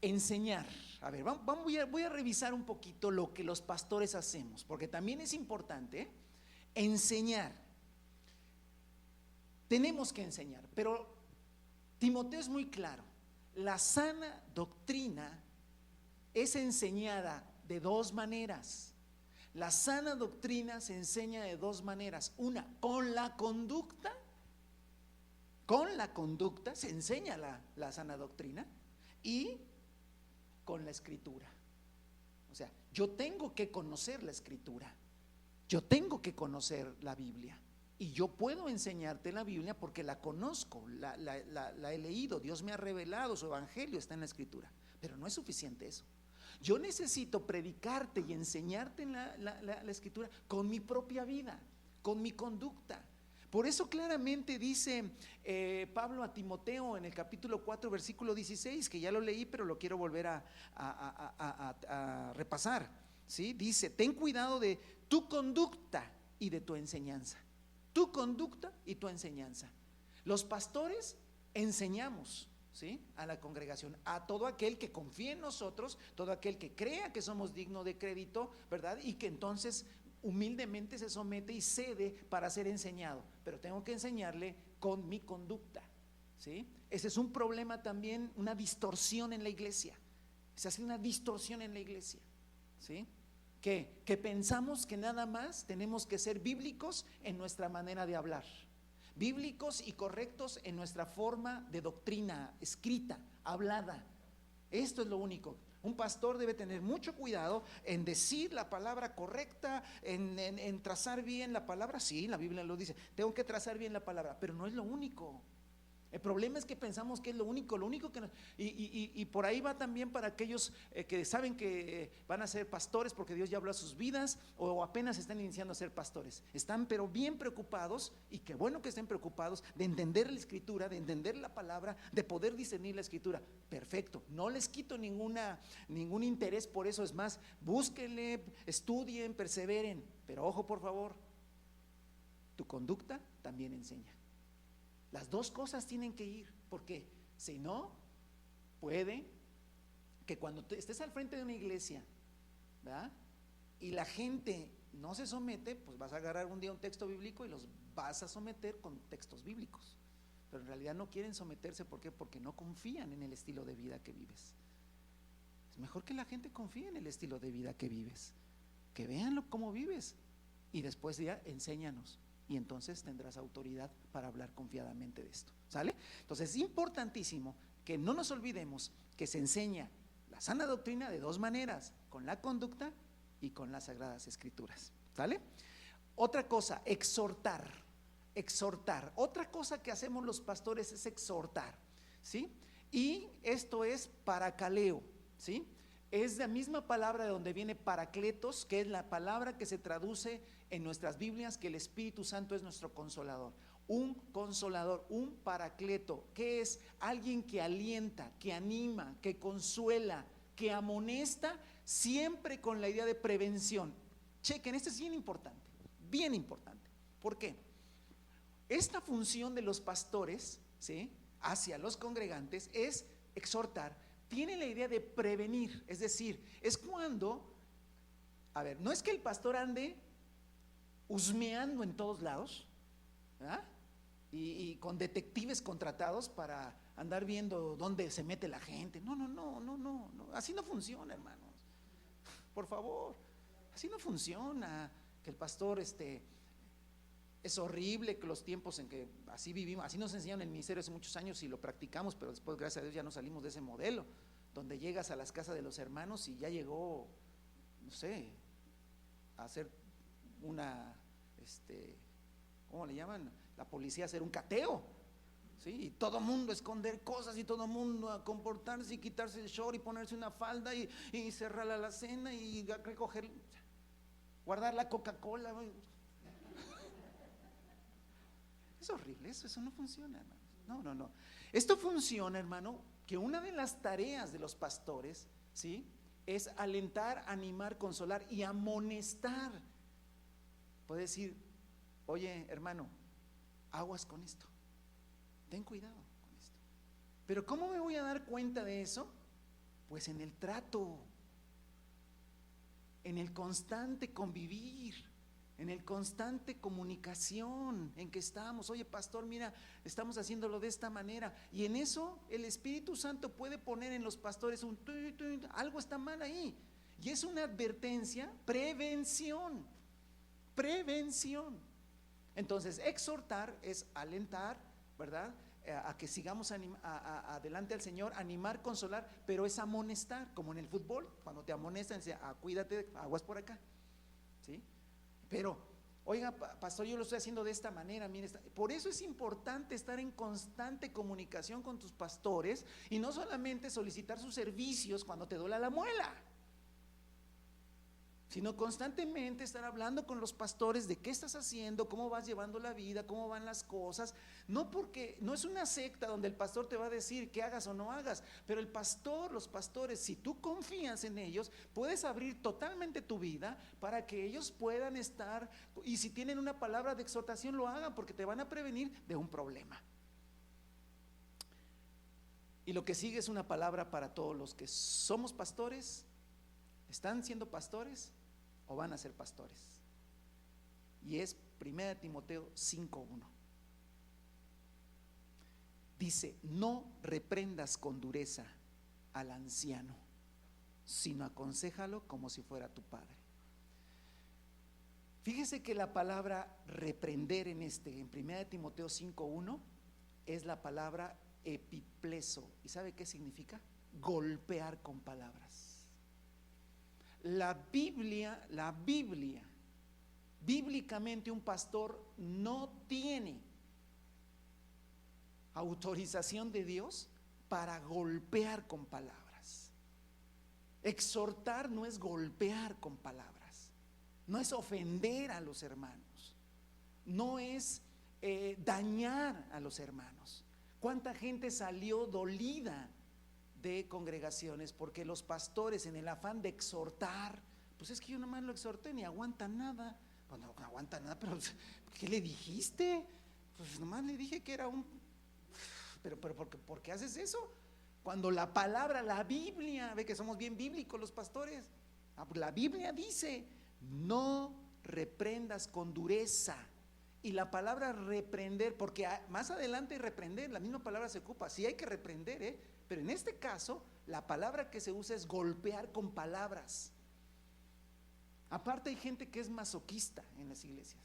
Speaker 1: Enseñar. A ver, voy a revisar un poquito lo que los pastores hacemos, porque también es importante, ¿eh? Enseñar. Tenemos que enseñar, pero Timoteo es muy claro. La sana doctrina es enseñada de dos maneras. La sana doctrina se enseña de dos maneras. Una, con la conducta. Con la conducta se enseña la sana doctrina, y con la Escritura. O sea, yo tengo que conocer la Escritura, yo tengo que conocer la Biblia, y yo puedo enseñarte la Biblia porque la conozco, la he leído, Dios me ha revelado, su evangelio está en la Escritura. Pero no es suficiente eso. Yo necesito predicarte y enseñarte en la Escritura con mi propia vida, con mi conducta. Por eso claramente dice Pablo a Timoteo en el capítulo 4 versículo 16, que ya lo leí pero lo quiero volver a repasar, ¿sí? Dice: ten cuidado de tu conducta y de tu enseñanza. Tu conducta y tu enseñanza. Los pastores enseñamos, ¿sí?, a la congregación, a todo aquel que confíe en nosotros, todo aquel que crea que somos dignos de crédito, ¿verdad? Y que entonces humildemente se somete y cede para ser enseñado. Pero tengo que enseñarle con mi conducta, ¿sí? Ese es un problema también, una distorsión en la iglesia. Se hace una distorsión en la iglesia, ¿sí? Que pensamos que nada más tenemos que ser bíblicos en nuestra manera de hablar, bíblicos y correctos en nuestra forma de doctrina escrita, hablada. Esto es lo único. Un pastor debe tener mucho cuidado en decir la palabra correcta, en trazar bien la palabra. Sí, la Biblia lo dice, tengo que trazar bien la palabra, pero no es lo único. El problema es que pensamos que es lo único que no, y por ahí va también para aquellos que saben que van a ser pastores porque Dios ya habló a sus vidas, o apenas están iniciando a ser pastores. Están pero bien preocupados, y qué bueno que estén preocupados, de entender la Escritura, de entender la palabra, de poder discernir la Escritura. Perfecto, no les quito ningún interés por eso. Es más, búsquenle, estudien, perseveren, pero ojo, por favor, tu conducta también enseña. Las dos cosas tienen que ir, porque si no, puede que cuando estés al frente de una iglesia, ¿verdad?, y la gente no se somete, pues vas a agarrar un día un texto bíblico y los vas a someter con textos bíblicos, pero en realidad no quieren someterse. ¿Por qué? Porque no confían en el estilo de vida que vives. Es mejor que la gente confíe en el estilo de vida que vives, que vean cómo vives, y después ya enséñanos. Y entonces tendrás autoridad para hablar confiadamente de esto, ¿sale? Entonces es importantísimo que no nos olvidemos que se enseña la sana doctrina de dos maneras: con la conducta y con las Sagradas Escrituras, ¿sale? Otra cosa, exhortar. Otra cosa que hacemos los pastores es exhortar, ¿sí? Y esto es paracaleo, ¿sí? Es la misma palabra de donde viene paracletos, que es la palabra que se traduce en nuestras Biblias, que el Espíritu Santo es nuestro consolador. un consolador, un paracleto, que es alguien que alienta, que anima, que consuela, que amonesta, siempre con la idea de prevención. Chequen, esto es bien importante, bien importante. ¿Por qué? Esta función de los pastores, ¿sí?, hacia los congregantes es exhortar, tiene la idea de prevenir, es decir, es cuando, a ver, no es que el pastor ande husmeando en todos lados, ¿verdad? Y con detectives contratados para andar viendo dónde se mete la gente. No, así no funciona, hermanos. Por favor, así no funciona. Que el pastor es horrible que los tiempos en que así vivimos, así nos enseñaron en el ministerio hace muchos años y lo practicamos, pero después, gracias a Dios, ya no salimos de ese modelo, donde llegas a las casas de los hermanos y ya llegó, no sé, a hacer una, ¿cómo le llaman? La policía a hacer un cateo, ¿sí? Y todo mundo a esconder cosas y todo mundo a comportarse y quitarse el short y ponerse una falda y cerrar la alacena y recoger, guardar la Coca-Cola. Es horrible, eso no funciona, hermano. No. Esto funciona, hermano, que una de las tareas de los pastores, ¿sí?, es alentar, animar, consolar y amonestar. Puede decir, oye, hermano, aguas con esto, ten cuidado con esto. Pero ¿cómo me voy a dar cuenta de eso? Pues en el trato, en el constante convivir, en el constante comunicación en que estamos. Oye, pastor, mira, estamos haciéndolo de esta manera. Y en eso el Espíritu Santo puede poner en los pastores algo está mal ahí. Y es una advertencia, prevención. Entonces, exhortar es alentar, ¿verdad?, a que sigamos adelante al Señor, animar, consolar, pero es amonestar, como en el fútbol, cuando te amonestan, dice, cuídate, aguas por acá, ¿sí? Pero, oiga, pastor, yo lo estoy haciendo de esta manera, mire, por eso es importante estar en constante comunicación con tus pastores y no solamente solicitar sus servicios cuando te duela la muela, sino constantemente estar hablando con los pastores de qué estás haciendo, cómo vas llevando la vida, cómo van las cosas. No, porque no es una secta donde el pastor te va a decir qué hagas o no hagas, pero los pastores, si tú confías en ellos, puedes abrir totalmente tu vida para que ellos puedan estar, y si tienen una palabra de exhortación lo hagan, porque te van a prevenir de un problema. Y lo que sigue es una palabra para todos los que somos pastores, están siendo pastores o van a ser pastores, y es 1 Timoteo 5:1. Dice: no reprendas con dureza al anciano, sino aconséjalo como si fuera tu padre. Fíjese que la palabra reprender en 1 Timoteo 5:1 es la palabra epipleso. ¿Y sabe qué significa? Golpear con palabras. La Biblia, bíblicamente un pastor no tiene autorización de Dios para golpear con palabras. Exhortar no es golpear con palabras, no es ofender a los hermanos, no es dañar a los hermanos. ¿Cuánta gente salió dolida de congregaciones porque los pastores, en el afán de exhortar, pues es que yo nomás lo exhorté, ni aguanta nada? Pues no aguanta nada, pero ¿qué le dijiste? Pues nomás le dije que era pero ¿por qué haces eso? Cuando la palabra, la Biblia, ve que somos bien bíblicos los pastores, la Biblia dice: no reprendas con dureza. Y la palabra reprender, porque más adelante reprender, la misma palabra se ocupa, sí hay que reprender, pero en este caso la palabra que se usa es golpear con palabras. Aparte hay gente que es masoquista en las iglesias.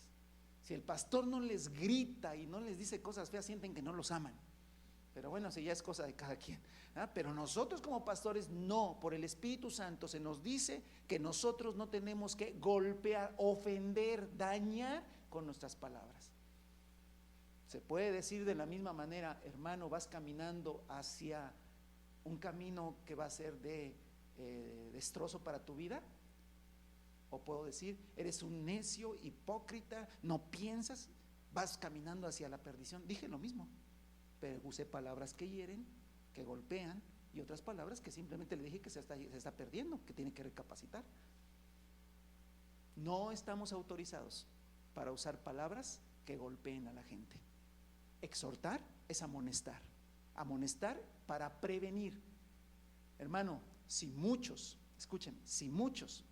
Speaker 1: Si el pastor no les grita y no les dice cosas feas, sienten que no los aman. Pero bueno, si ya es cosa de cada quien, pero nosotros como pastores no, por el Espíritu Santo se nos dice que nosotros no tenemos que golpear, ofender, dañar con nuestras palabras. Se puede decir de la misma manera: hermano, vas caminando hacia un camino que va a ser de destrozo para tu vida. O puedo decir: eres un necio, hipócrita, no piensas. vas caminando hacia la perdición. Dije lo mismo, pero usé palabras que hieren, que golpean, y otras palabras que simplemente le dije que se está perdiendo, que tiene que recapacitar. No estamos autorizados para usar palabras que golpeen a la gente. Exhortar es amonestar. Amonestar para prevenir. Hermano, si muchos, escúcheme, si muchos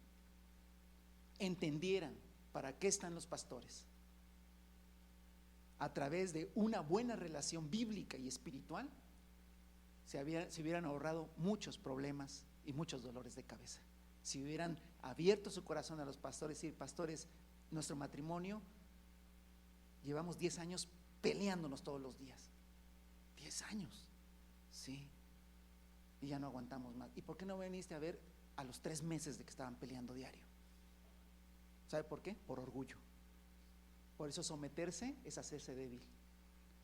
Speaker 1: entendieran para qué están los pastores, a través de una buena relación bíblica y espiritual, se hubieran ahorrado muchos problemas y muchos dolores de cabeza. Si hubieran abierto su corazón a los pastores y decir: pastores, nuestro matrimonio, llevamos 10 años peleándonos todos los días. 10 años, sí, y ya no aguantamos más. ¿Y por qué no viniste a ver a los 3 meses de que estaban peleando diario? ¿Sabe por qué? Por orgullo. Por eso someterse es hacerse débil,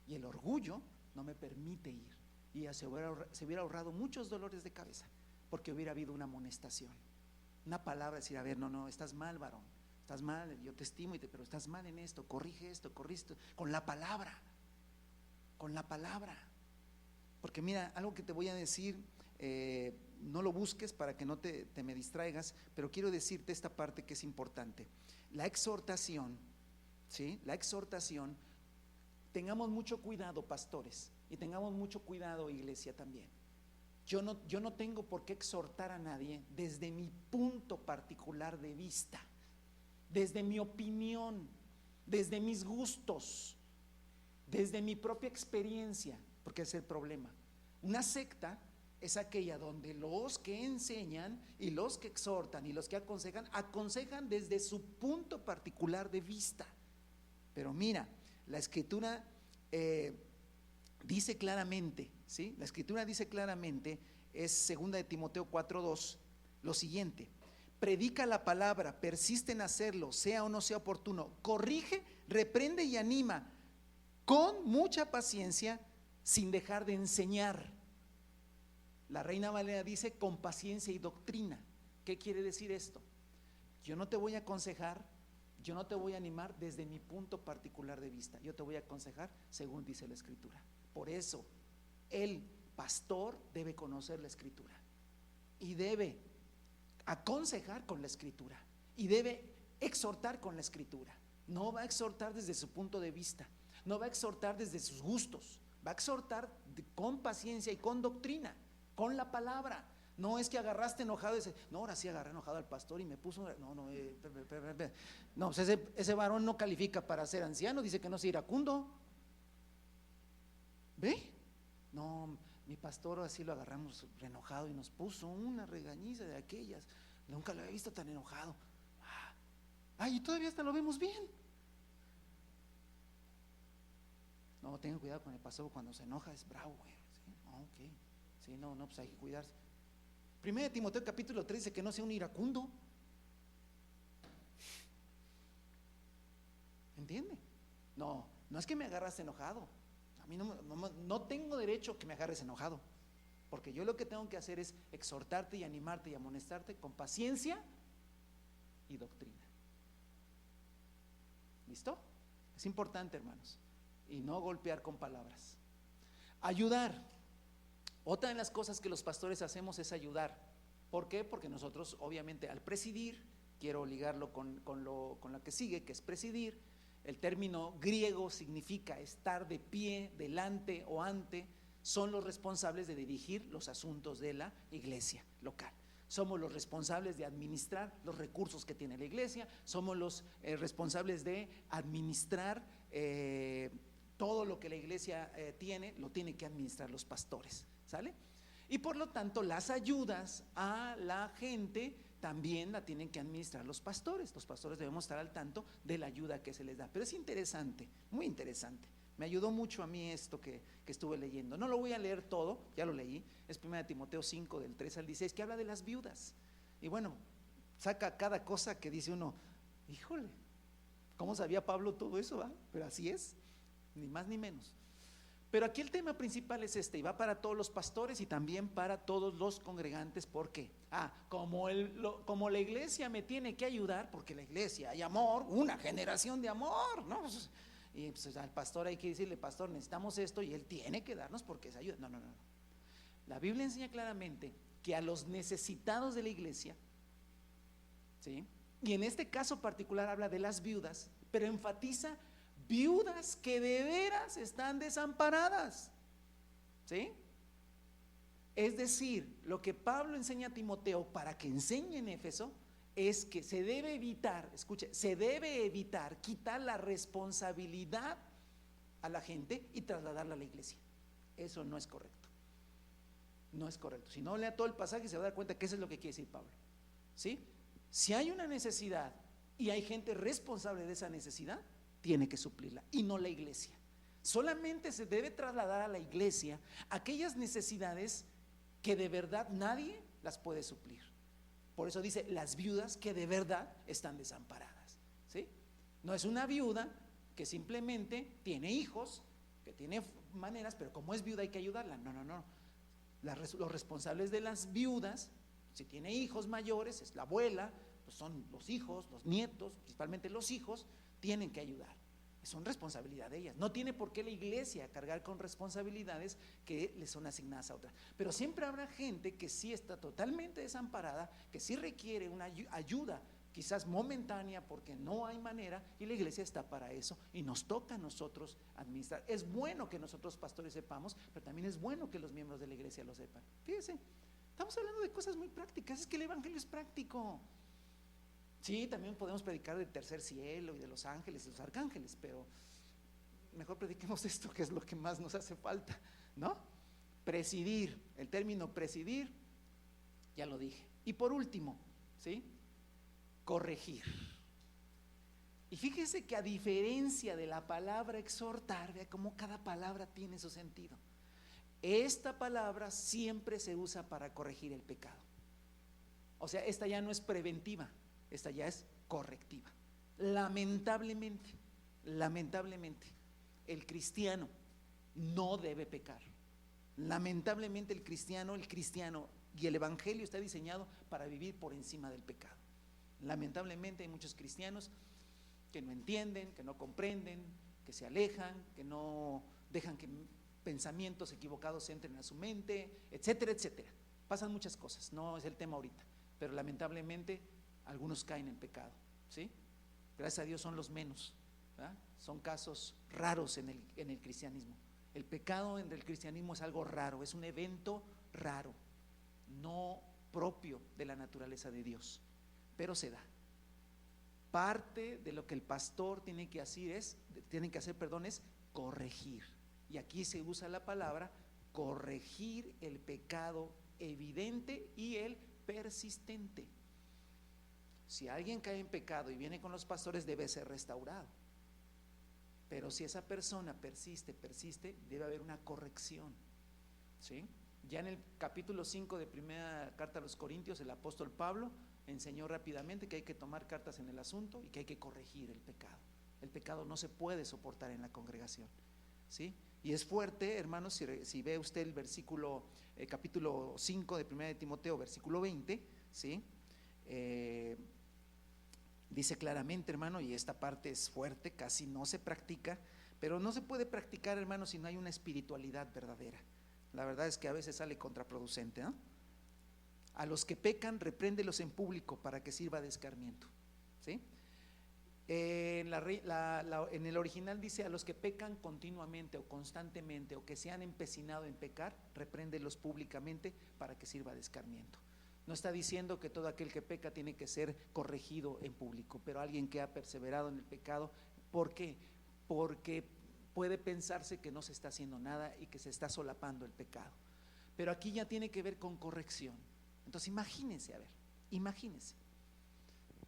Speaker 1: y el orgullo no me permite ir, y ya se hubiera ahorrado muchos dolores de cabeza, porque hubiera habido una amonestación, una palabra, decir: a ver, no, estás mal, varón, estás mal, yo te estimo, pero estás mal en esto, corrige esto, con la palabra, porque mira, algo que te voy a decir, no lo busques para que no te me distraigas, pero quiero decirte esta parte que es importante. La exhortación, ¿sí? La exhortación, tengamos mucho cuidado, pastores, y tengamos mucho cuidado, iglesia, también. Yo no tengo por qué exhortar a nadie desde mi punto particular de vista, desde mi opinión, desde mis gustos, desde mi propia experiencia, porque ese es el problema. Una secta es aquella donde los que enseñan y los que exhortan y los que aconsejan desde su punto particular de vista. Pero mira, la Escritura dice claramente, ¿sí? La Escritura dice claramente, es 2 de Timoteo 4:2, lo siguiente: predica la palabra, persiste en hacerlo, sea o no sea oportuno, corrige, reprende y anima con mucha paciencia, sin dejar de enseñar. La Reina Valera dice: con paciencia y doctrina. ¿Qué quiere decir esto? Yo no te voy a aconsejar, yo no te voy a animar desde mi punto particular de vista, yo te voy a aconsejar según dice la Escritura. Por eso el pastor debe conocer la Escritura y debe aconsejar con la Escritura y debe exhortar con la Escritura. No va a exhortar desde su punto de vista, no va a exhortar desde sus gustos, va a exhortar con paciencia y con doctrina, con la palabra. No es que agarraste enojado y dices: no, ahora sí agarré enojado al pastor y me puso, no, pues ese varón no califica para ser anciano, dice que no es iracundo. ¿Ve? No, mi pastor así lo agarramos enojado y nos puso una regañiza de aquellas, nunca lo había visto tan enojado. Ay, y todavía hasta lo vemos bien. No, tengan cuidado con el pastor, cuando se enoja es bravo, güey. ¿Sí? Ok, sí, no, pues hay que cuidarse. 1 Timoteo capítulo 3 dice que no sea un iracundo. ¿Entiende? No es que me agarras enojado. A mí no tengo derecho a que me agarres enojado, porque yo lo que tengo que hacer es exhortarte y animarte y amonestarte con paciencia y doctrina. ¿Listo? Es importante, hermanos, y no golpear con palabras. Ayudar. Otra de las cosas que los pastores hacemos es ayudar. ¿Por qué? Porque nosotros, obviamente, al presidir, quiero ligarlo con la que sigue, que es presidir. El término griego significa estar de pie, delante o ante. Son los responsables de dirigir los asuntos de la iglesia local. Somos los responsables de administrar los recursos que tiene la iglesia. Somos los responsables de administrar todo lo que la iglesia tiene, lo tienen que administrar los pastores, ¿sale? Y por lo tanto las ayudas a la gente también la tienen que administrar los pastores. Los pastores debemos estar al tanto de la ayuda que se les da. Pero es interesante, muy interesante. Me ayudó mucho a mí esto que estuve leyendo. No lo voy a leer todo, ya lo leí. Es 1 Timoteo 5 del 3 al 16, que habla de las viudas. Y bueno, saca cada cosa que dice uno: híjole, ¿cómo sabía Pablo todo eso? Pero así es, ni más ni menos. Pero aquí el tema principal es y va para todos los pastores y también para todos los congregantes. ¿Por qué? Como la iglesia me tiene que ayudar, porque la iglesia hay amor, una generación de amor, ¿no? y pues al pastor hay que decirle, pastor, necesitamos esto y él tiene que darnos porque es ayuda. No, no, no, no. La Biblia enseña claramente que a los necesitados de la iglesia, ¿sí? Y en este caso particular habla de las viudas, pero enfatiza viudas que de veras están desamparadas, ¿sí? Es decir, lo que Pablo enseña a Timoteo para que enseñe en Éfeso es que se debe evitar, escuche, se debe evitar quitar la responsabilidad a la gente y trasladarla a la iglesia. Eso no es correcto. No es correcto. Si no lea todo el pasaje se va a dar cuenta que eso es lo que quiere decir Pablo, ¿sí? Si hay una necesidad y hay gente responsable de esa necesidad, tiene que suplirla y no la iglesia. Solamente se debe trasladar a la iglesia aquellas necesidades que de verdad nadie las puede suplir. Por eso dice las viudas que de verdad están desamparadas, ¿sí? No es una viuda que simplemente tiene hijos, que tiene maneras, pero como es viuda hay que ayudarla. No, no, no. Los responsables de las viudas, si tiene hijos mayores, es la abuela, pues son los hijos, los nietos, principalmente los hijos, tienen que ayudar. Son responsabilidad de ellas. No tiene por qué la iglesia cargar con responsabilidades que le son asignadas a otras. Pero siempre habrá gente que sí está totalmente desamparada, que sí requiere una ayuda, quizás momentánea, porque no hay manera, y la iglesia está para eso, y nos toca a nosotros administrar. Es bueno que nosotros pastores sepamos, pero también es bueno que los miembros de la iglesia lo sepan. Fíjense, estamos hablando de cosas muy prácticas, es que el evangelio es práctico. Sí, también podemos predicar del tercer cielo y de los ángeles y los arcángeles, pero mejor prediquemos esto, que es lo que más nos hace falta, ¿no? Presidir, el término presidir, ya lo dije. Y por último, ¿sí? Corregir. Y fíjese que a diferencia de la palabra exhortar, vea cómo cada palabra tiene su sentido. Esta palabra siempre se usa para corregir el pecado. O sea, esta ya no es preventiva, esta ya es correctiva. Lamentablemente, el cristiano no debe pecar. Lamentablemente el cristiano y el evangelio está diseñado para vivir por encima del pecado. Lamentablemente hay muchos cristianos que no entienden, que no comprenden, que se alejan, que no dejan que pensamientos equivocados entren a su mente, etcétera, etcétera. Pasan muchas cosas, no es el tema ahorita, pero lamentablemente algunos caen en pecado, ¿sí? Gracias a Dios son los menos, ¿verdad? Son casos raros en el cristianismo. El pecado en el cristianismo es algo raro, es un evento raro, no propio de la naturaleza de Dios, pero se da. Parte de lo que el pastor tiene que hacer es corregir. Y aquí se usa la palabra corregir el pecado evidente y el persistente. Si alguien cae en pecado y viene con los pastores, debe ser restaurado. Pero si esa persona persiste, debe haber una corrección, ¿sí? Ya en el capítulo 5 de primera carta a los Corintios, el apóstol Pablo enseñó rápidamente que hay que tomar cartas en el asunto y que hay que corregir el pecado. El pecado no se puede soportar en la congregación, ¿sí? Y es fuerte, hermanos, si ve usted el versículo, capítulo 5 de primera de Timoteo, versículo 20, ¿sí? Dice claramente, hermano, y esta parte es fuerte, casi no se practica, pero no se puede practicar, hermano, si no hay una espiritualidad verdadera. La verdad es que a veces sale contraproducente, ¿no? A los que pecan, repréndelos en público para que sirva de escarmiento, ¿sí? En el original dice: a los que pecan continuamente o constantemente o que se han empecinado en pecar, repréndelos públicamente para que sirva de escarmiento. No está diciendo que todo aquel que peca tiene que ser corregido en público, pero alguien que ha perseverado en el pecado, ¿por qué? Porque puede pensarse que no se está haciendo nada y que se está solapando el pecado. Pero aquí ya tiene que ver con corrección. Entonces imagínense,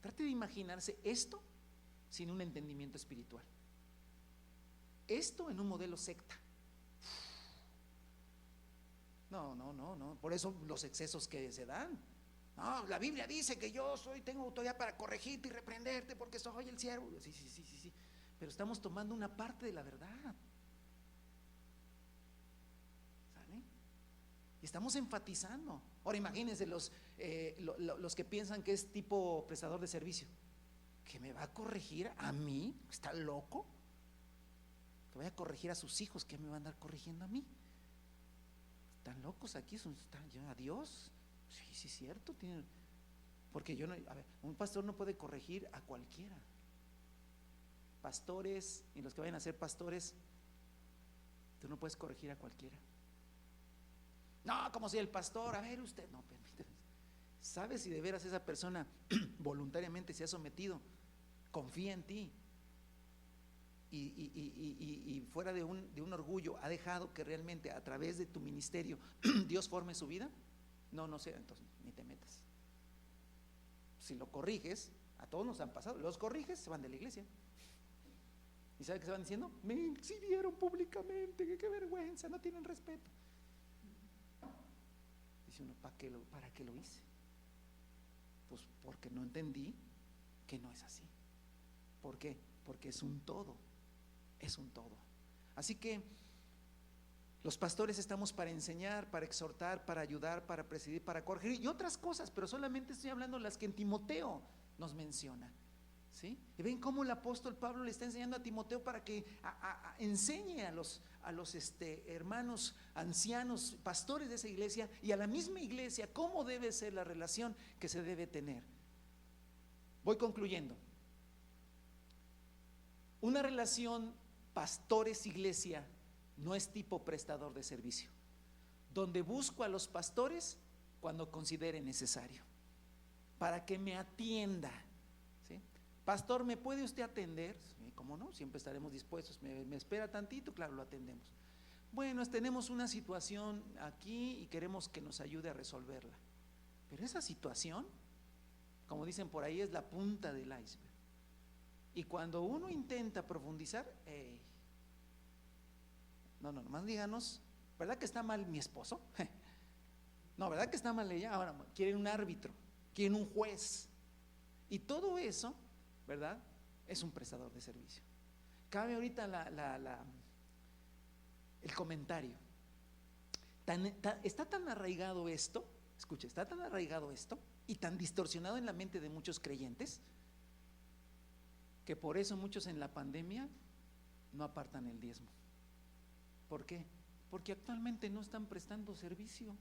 Speaker 1: trate de imaginarse esto sin un entendimiento espiritual. Esto en un modelo secta. No, por eso los excesos que se dan. No, la Biblia dice que tengo autoridad para corregirte y reprenderte porque soy el siervo. Sí, pero estamos tomando una parte de la verdad, ¿sale? Y estamos enfatizando. Ahora imagínense los que piensan que es tipo prestador de servicio, que me va a corregir a mí, ¿está loco? que vaya a corregir a sus hijos, ¿qué me va a andar corrigiendo a mí? Están locos aquí, a Dios. Sí, sí es cierto, porque yo no, a ver, un pastor no puede corregir a cualquiera. Pastores y los que vayan a ser pastores, tú no puedes corregir a cualquiera. No, como si el pastor, a ver usted, no, permíteme. ¿Sabes si de veras esa persona voluntariamente se ha sometido? Confía en ti. Y fuera de un orgullo, ha dejado que realmente a través de tu ministerio Dios forme su vida. No sé, entonces ni te metas. Si lo corriges, a todos nos han pasado, los corriges, se van de la iglesia. ¿Y sabe qué se van diciendo? Me exhibieron públicamente, qué vergüenza, no tienen respeto. Dice uno, ¿para qué lo hice? Pues porque no entendí que no es así. ¿Por qué? Porque es un todo. Es un todo. Así que los pastores estamos para enseñar, para exhortar, para ayudar, para presidir, para corregir y otras cosas, pero solamente estoy hablando de las que en Timoteo nos menciona. ¿Sí? Y ven cómo el apóstol Pablo le está enseñando a Timoteo para que enseñe a los hermanos ancianos, pastores de esa iglesia y a la misma iglesia cómo debe ser la relación que se debe tener. Voy concluyendo. Una relación pastores-iglesia no es tipo prestador de servicio, donde busco a los pastores cuando considere necesario, para que me atienda. ¿Sí? Pastor, ¿me puede usted atender? Sí, ¿cómo no? Siempre estaremos dispuestos. ¿Me espera tantito? Claro, lo atendemos. Bueno, tenemos una situación aquí y queremos que nos ayude a resolverla. Pero esa situación, como dicen por ahí, es la punta del iceberg. Y cuando uno intenta profundizar, nomás díganos, ¿verdad que está mal mi esposo? No, ¿verdad que está mal ella? Ahora quieren un árbitro, quieren un juez. Y todo eso, ¿verdad? Es un prestador de servicio. Cabe ahorita el comentario. Está tan arraigado esto, escuche, está tan arraigado esto y tan distorsionado en la mente de muchos creyentes, que por eso muchos en la pandemia no apartan el diezmo. ¿Por qué? Porque actualmente no están prestando servicio.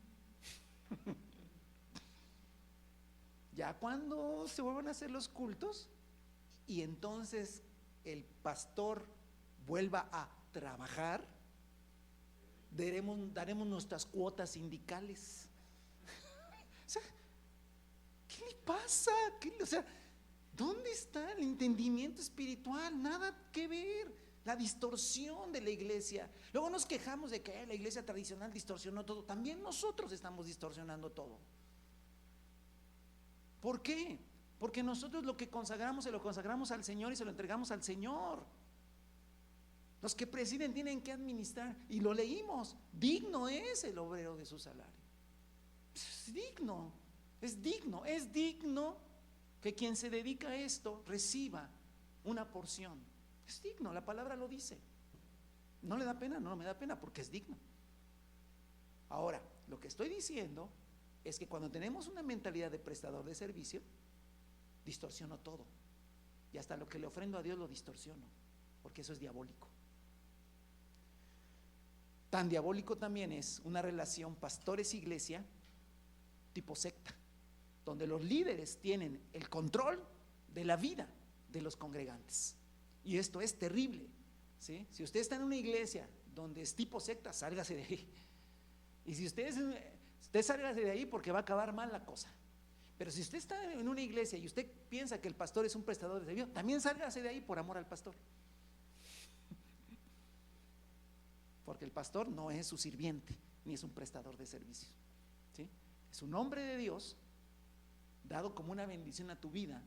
Speaker 1: Ya cuando se vuelvan a hacer los cultos y entonces el pastor vuelva a trabajar, daremos nuestras cuotas sindicales. O sea, ¿qué le pasa? O sea, ¿dónde está el entendimiento espiritual? Nada que ver. La distorsión de la iglesia. Luego nos quejamos de que la iglesia tradicional distorsionó todo. También nosotros estamos distorsionando todo. ¿Por qué? Porque nosotros lo que consagramos se lo consagramos al Señor y se lo entregamos al Señor. Los que presiden tienen que administrar, y lo leímos, digno es el obrero de su salario. Es digno que quien se dedica a esto reciba una porción. Es digno, la palabra lo dice. ¿No le da pena? No me da pena porque es digno. Ahora, lo que estoy diciendo es que cuando tenemos una mentalidad de prestador de servicio, distorsiono todo. Y hasta lo que le ofrendo a Dios lo distorsiono, porque eso es diabólico. Tan diabólico también es una relación pastores-iglesia tipo secta, donde los líderes tienen el control de la vida de los congregantes. Y esto es terrible, ¿sí? Si usted está en una iglesia donde es tipo secta, sálgase de ahí. Y si usted sálgase de ahí porque va a acabar mal la cosa. Pero si usted está en una iglesia y usted piensa que el pastor es un prestador de servicio, también sálgase de ahí por amor al pastor. Porque el pastor no es su sirviente, ni es un prestador de servicio, ¿sí? Es un hombre de Dios dado como una bendición a tu vida,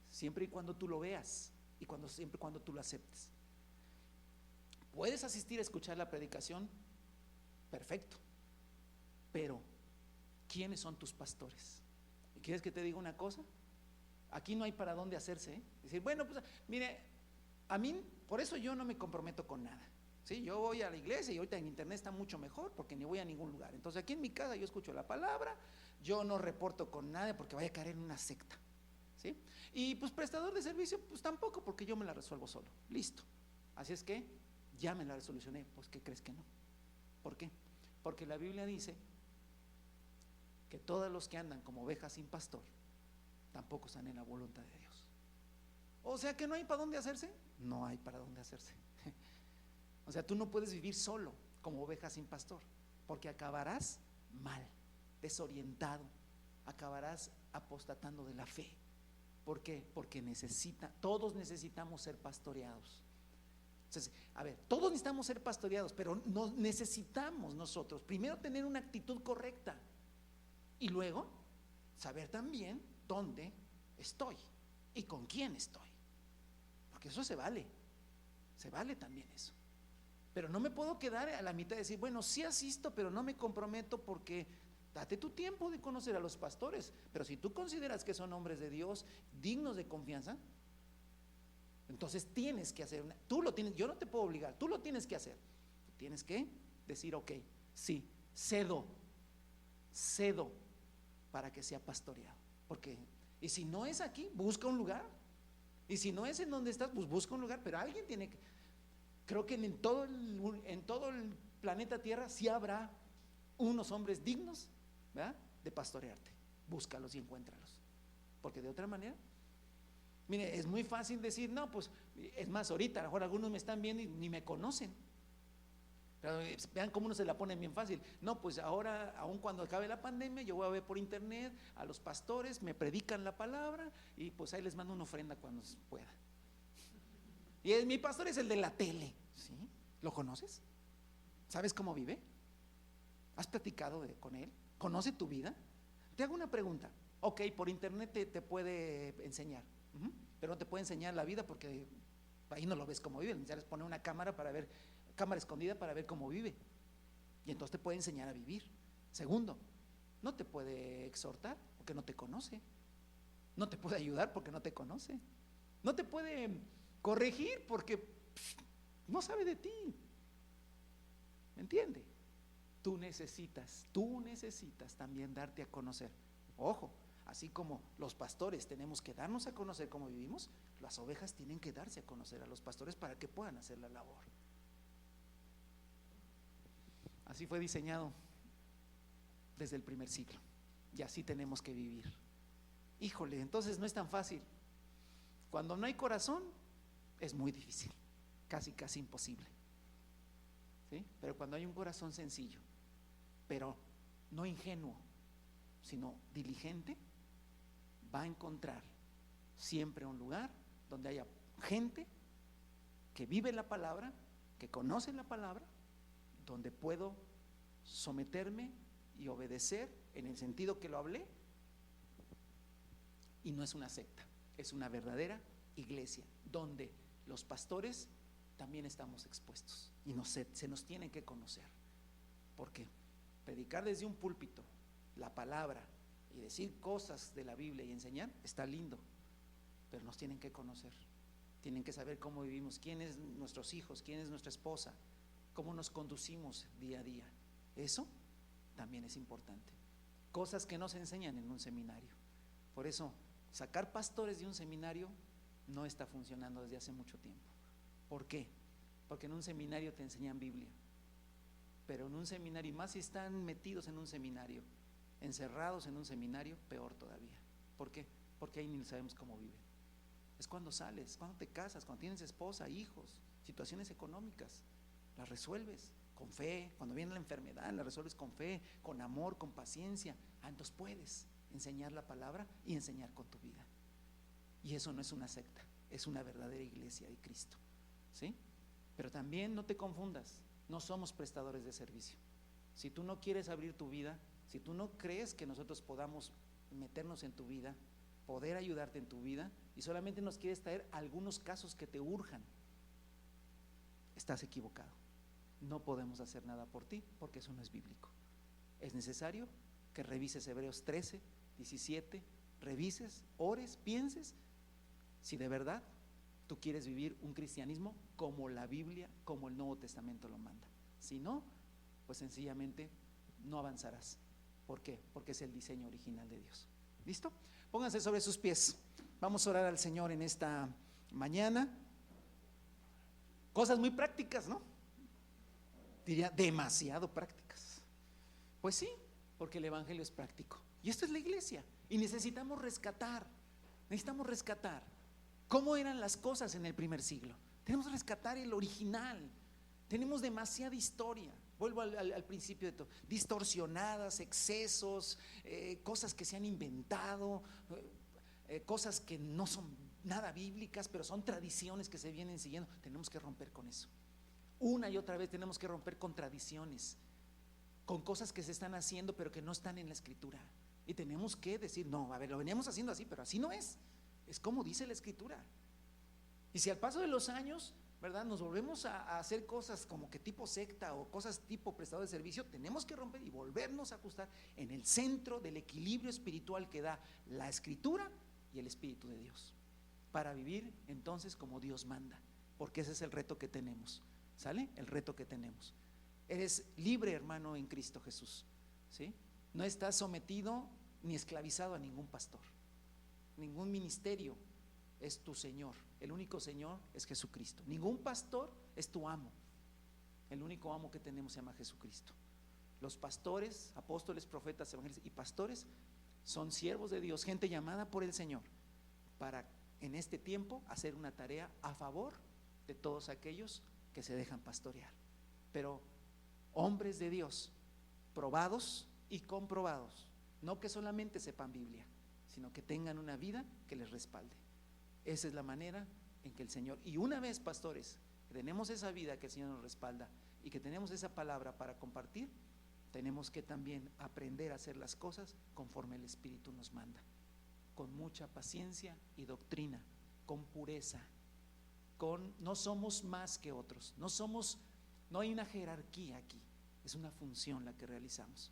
Speaker 1: siempre y cuando tú lo veas y siempre y cuando tú lo aceptes. Puedes asistir a escuchar la predicación, perfecto, pero ¿quiénes son tus pastores? ¿Y quieres que te diga una cosa? Aquí no hay para dónde hacerse, ¿eh? Decir, bueno, pues mire, a mí, por eso yo no me comprometo con nada. Sí, yo voy a la iglesia y ahorita en internet está mucho mejor porque ni voy a ningún lugar. Entonces aquí en mi casa yo escucho la palabra, yo no reporto con nadie porque vaya a caer en una secta, ¿sí? Y pues prestador de servicio, pues tampoco, porque yo me la resuelvo solo. Listo. Así es que ya me la solucioné. Pues ¿qué crees que no? ¿Por qué? Porque la Biblia dice que todos los que andan como ovejas sin pastor tampoco están en la voluntad de Dios. O sea que no hay para dónde hacerse. No hay para dónde hacerse. O sea, tú no puedes vivir solo como oveja sin pastor, porque acabarás mal, desorientado, acabarás apostatando de la fe. ¿Por qué? Porque todos necesitamos ser pastoreados. Entonces, a ver, todos necesitamos ser pastoreados, pero necesitamos nosotros primero tener una actitud correcta y luego saber también dónde estoy y con quién estoy, porque eso se vale también eso. Pero no me puedo quedar a la mitad de decir, bueno, sí asisto, pero no me comprometo, porque date tu tiempo de conocer a los pastores. Pero si tú consideras que son hombres de Dios, dignos de confianza, entonces tienes que hacer tú lo tienes, yo no te puedo obligar, tú lo tienes que hacer. Tú tienes que decir, ok, sí, cedo para que sea pastoreado. Porque, y si no es aquí, busca un lugar. Y si no es en donde estás, pues busca un lugar. Pero alguien tiene que, creo que en todo el planeta Tierra sí habrá unos hombres dignos, ¿verdad?, de pastorearte. Búscalos y encuéntralos, porque de otra manera, mire, es muy fácil decir, no, pues, es más, ahorita a lo mejor algunos me están viendo y ni me conocen, pero vean cómo uno se la pone bien fácil. No, pues ahora, aun cuando acabe la pandemia, yo voy a ver por internet a los pastores, me predican la palabra y pues ahí les mando una ofrenda cuando pueda. Y mi pastor es el de la tele, ¿sí? ¿Lo conoces? ¿Sabes cómo vive? ¿Has platicado con él? ¿Conoce tu vida? Te hago una pregunta. Ok, por internet te puede enseñar, pero no te puede enseñar la vida, porque ahí no lo ves cómo vive. Necesitas poner una cámara escondida para ver cómo vive, y entonces te puede enseñar a vivir. Segundo, no te puede exhortar porque no te conoce. No te puede ayudar porque no te conoce. No te puede corregir porque no sabe de ti. ¿Me entiende? Tú necesitas también darte a conocer. Ojo, así como los pastores tenemos que darnos a conocer cómo vivimos, las ovejas tienen que darse a conocer a los pastores para que puedan hacer la labor. Así fue diseñado desde el primer siglo, y así tenemos que vivir. Híjole, entonces no es tan fácil. Cuando no hay corazón es muy difícil, casi imposible, ¿sí? Pero cuando hay un corazón sencillo, pero no ingenuo, sino diligente, va a encontrar siempre un lugar donde haya gente que vive la palabra, que conoce la palabra, donde puedo someterme y obedecer en el sentido que lo hablé. Y no es una secta, es una verdadera iglesia donde los pastores también estamos expuestos y se nos tienen que conocer. Porque predicar desde un púlpito la palabra y decir cosas de la Biblia y enseñar está lindo, pero nos tienen que conocer, tienen que saber cómo vivimos, quién es nuestros hijos, quién es nuestra esposa, cómo nos conducimos día a día. Eso también es importante, cosas que no se enseñan en un seminario. Por eso sacar pastores de un seminario no está funcionando desde hace mucho tiempo. ¿Por qué? Porque en un seminario te enseñan Biblia, pero en un seminario, y más si están metidos en un seminario, encerrados en un seminario, peor todavía. ¿Por qué? Porque ahí ni sabemos cómo viven. Es cuando sales, cuando te casas, cuando tienes esposa, hijos, situaciones económicas, las resuelves con fe. Cuando viene la enfermedad, la resuelves con fe, con amor, con paciencia. Entonces puedes enseñar la palabra y enseñar con tu vida. Y eso no es una secta, es una verdadera iglesia de Cristo, ¿sí? Pero también no te confundas, no somos prestadores de servicio. Si tú no quieres abrir tu vida, si tú no crees que nosotros podamos meternos en tu vida, poder ayudarte en tu vida, y solamente nos quieres traer algunos casos que te urjan, estás equivocado. No podemos hacer nada por ti, porque eso no es bíblico. Es necesario que revises Hebreos 13, 17, revises, ores, pienses si de verdad tú quieres vivir un cristianismo como la Biblia, como el Nuevo Testamento lo manda. Si no, pues sencillamente no avanzarás. ¿Por qué? Porque es el diseño original de Dios. ¿Listo? Pónganse sobre sus pies. Vamos a orar al Señor en esta mañana. Cosas muy prácticas, ¿no? Diría demasiado prácticas. Pues sí, porque el evangelio es práctico. Y esto es la iglesia. Y necesitamos rescatar. ¿Cómo eran las cosas en el primer siglo? Tenemos que rescatar el original. Tenemos demasiada historia. Vuelvo al principio de todo. Distorsionadas, excesos, cosas que se han inventado, cosas que no son nada bíblicas, pero son tradiciones que se vienen siguiendo. Tenemos que romper con eso. Una y otra vez tenemos que romper con tradiciones, con cosas que se están haciendo pero que no están en la escritura. Y tenemos que decir, no, a ver, lo veníamos haciendo así, pero así no es. Es como dice la escritura. Y si al paso de los años, ¿verdad?, nos volvemos a hacer cosas como que tipo secta o cosas tipo prestado de servicio, tenemos que romper y volvernos a ajustar en el centro del equilibrio espiritual que da la escritura y el Espíritu de Dios, para vivir entonces como Dios manda, porque ese es el reto que tenemos. ¿Sale? El reto que tenemos. Eres libre, hermano, en Cristo Jesús, ¿sí? No estás sometido ni esclavizado a ningún pastor. Ningún ministerio es tu Señor. El único Señor es Jesucristo. Ningún pastor es tu amo. El único amo que tenemos se llama Jesucristo. Los pastores, apóstoles, profetas, evangelistas y pastores son siervos de Dios, gente llamada por el Señor para en este tiempo hacer una tarea a favor de todos aquellos que se dejan pastorear. Pero hombres de Dios, probados y comprobados, no que solamente sepan Biblia, sino que tengan una vida que les respalde. Esa es la manera en que el Señor, y una vez, pastores, que tenemos esa vida que el Señor nos respalda y que tenemos esa palabra para compartir, tenemos que también aprender a hacer las cosas conforme el Espíritu nos manda, con mucha paciencia y doctrina, con pureza, no somos más que otros, no hay una jerarquía aquí, es una función la que realizamos.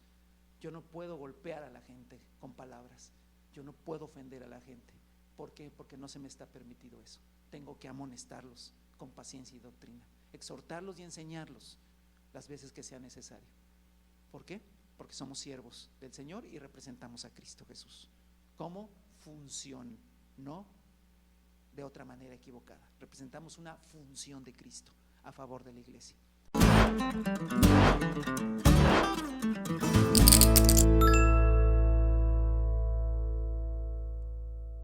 Speaker 1: Yo no puedo golpear a la gente con palabras, yo no puedo ofender a la gente. ¿Por qué? Porque no se me está permitido eso. Tengo que amonestarlos con paciencia y doctrina, exhortarlos y enseñarlos las veces que sea necesario. ¿Por qué? Porque somos siervos del Señor y representamos a Cristo Jesús como función, no de otra manera equivocada. Representamos una función de Cristo a favor de la iglesia.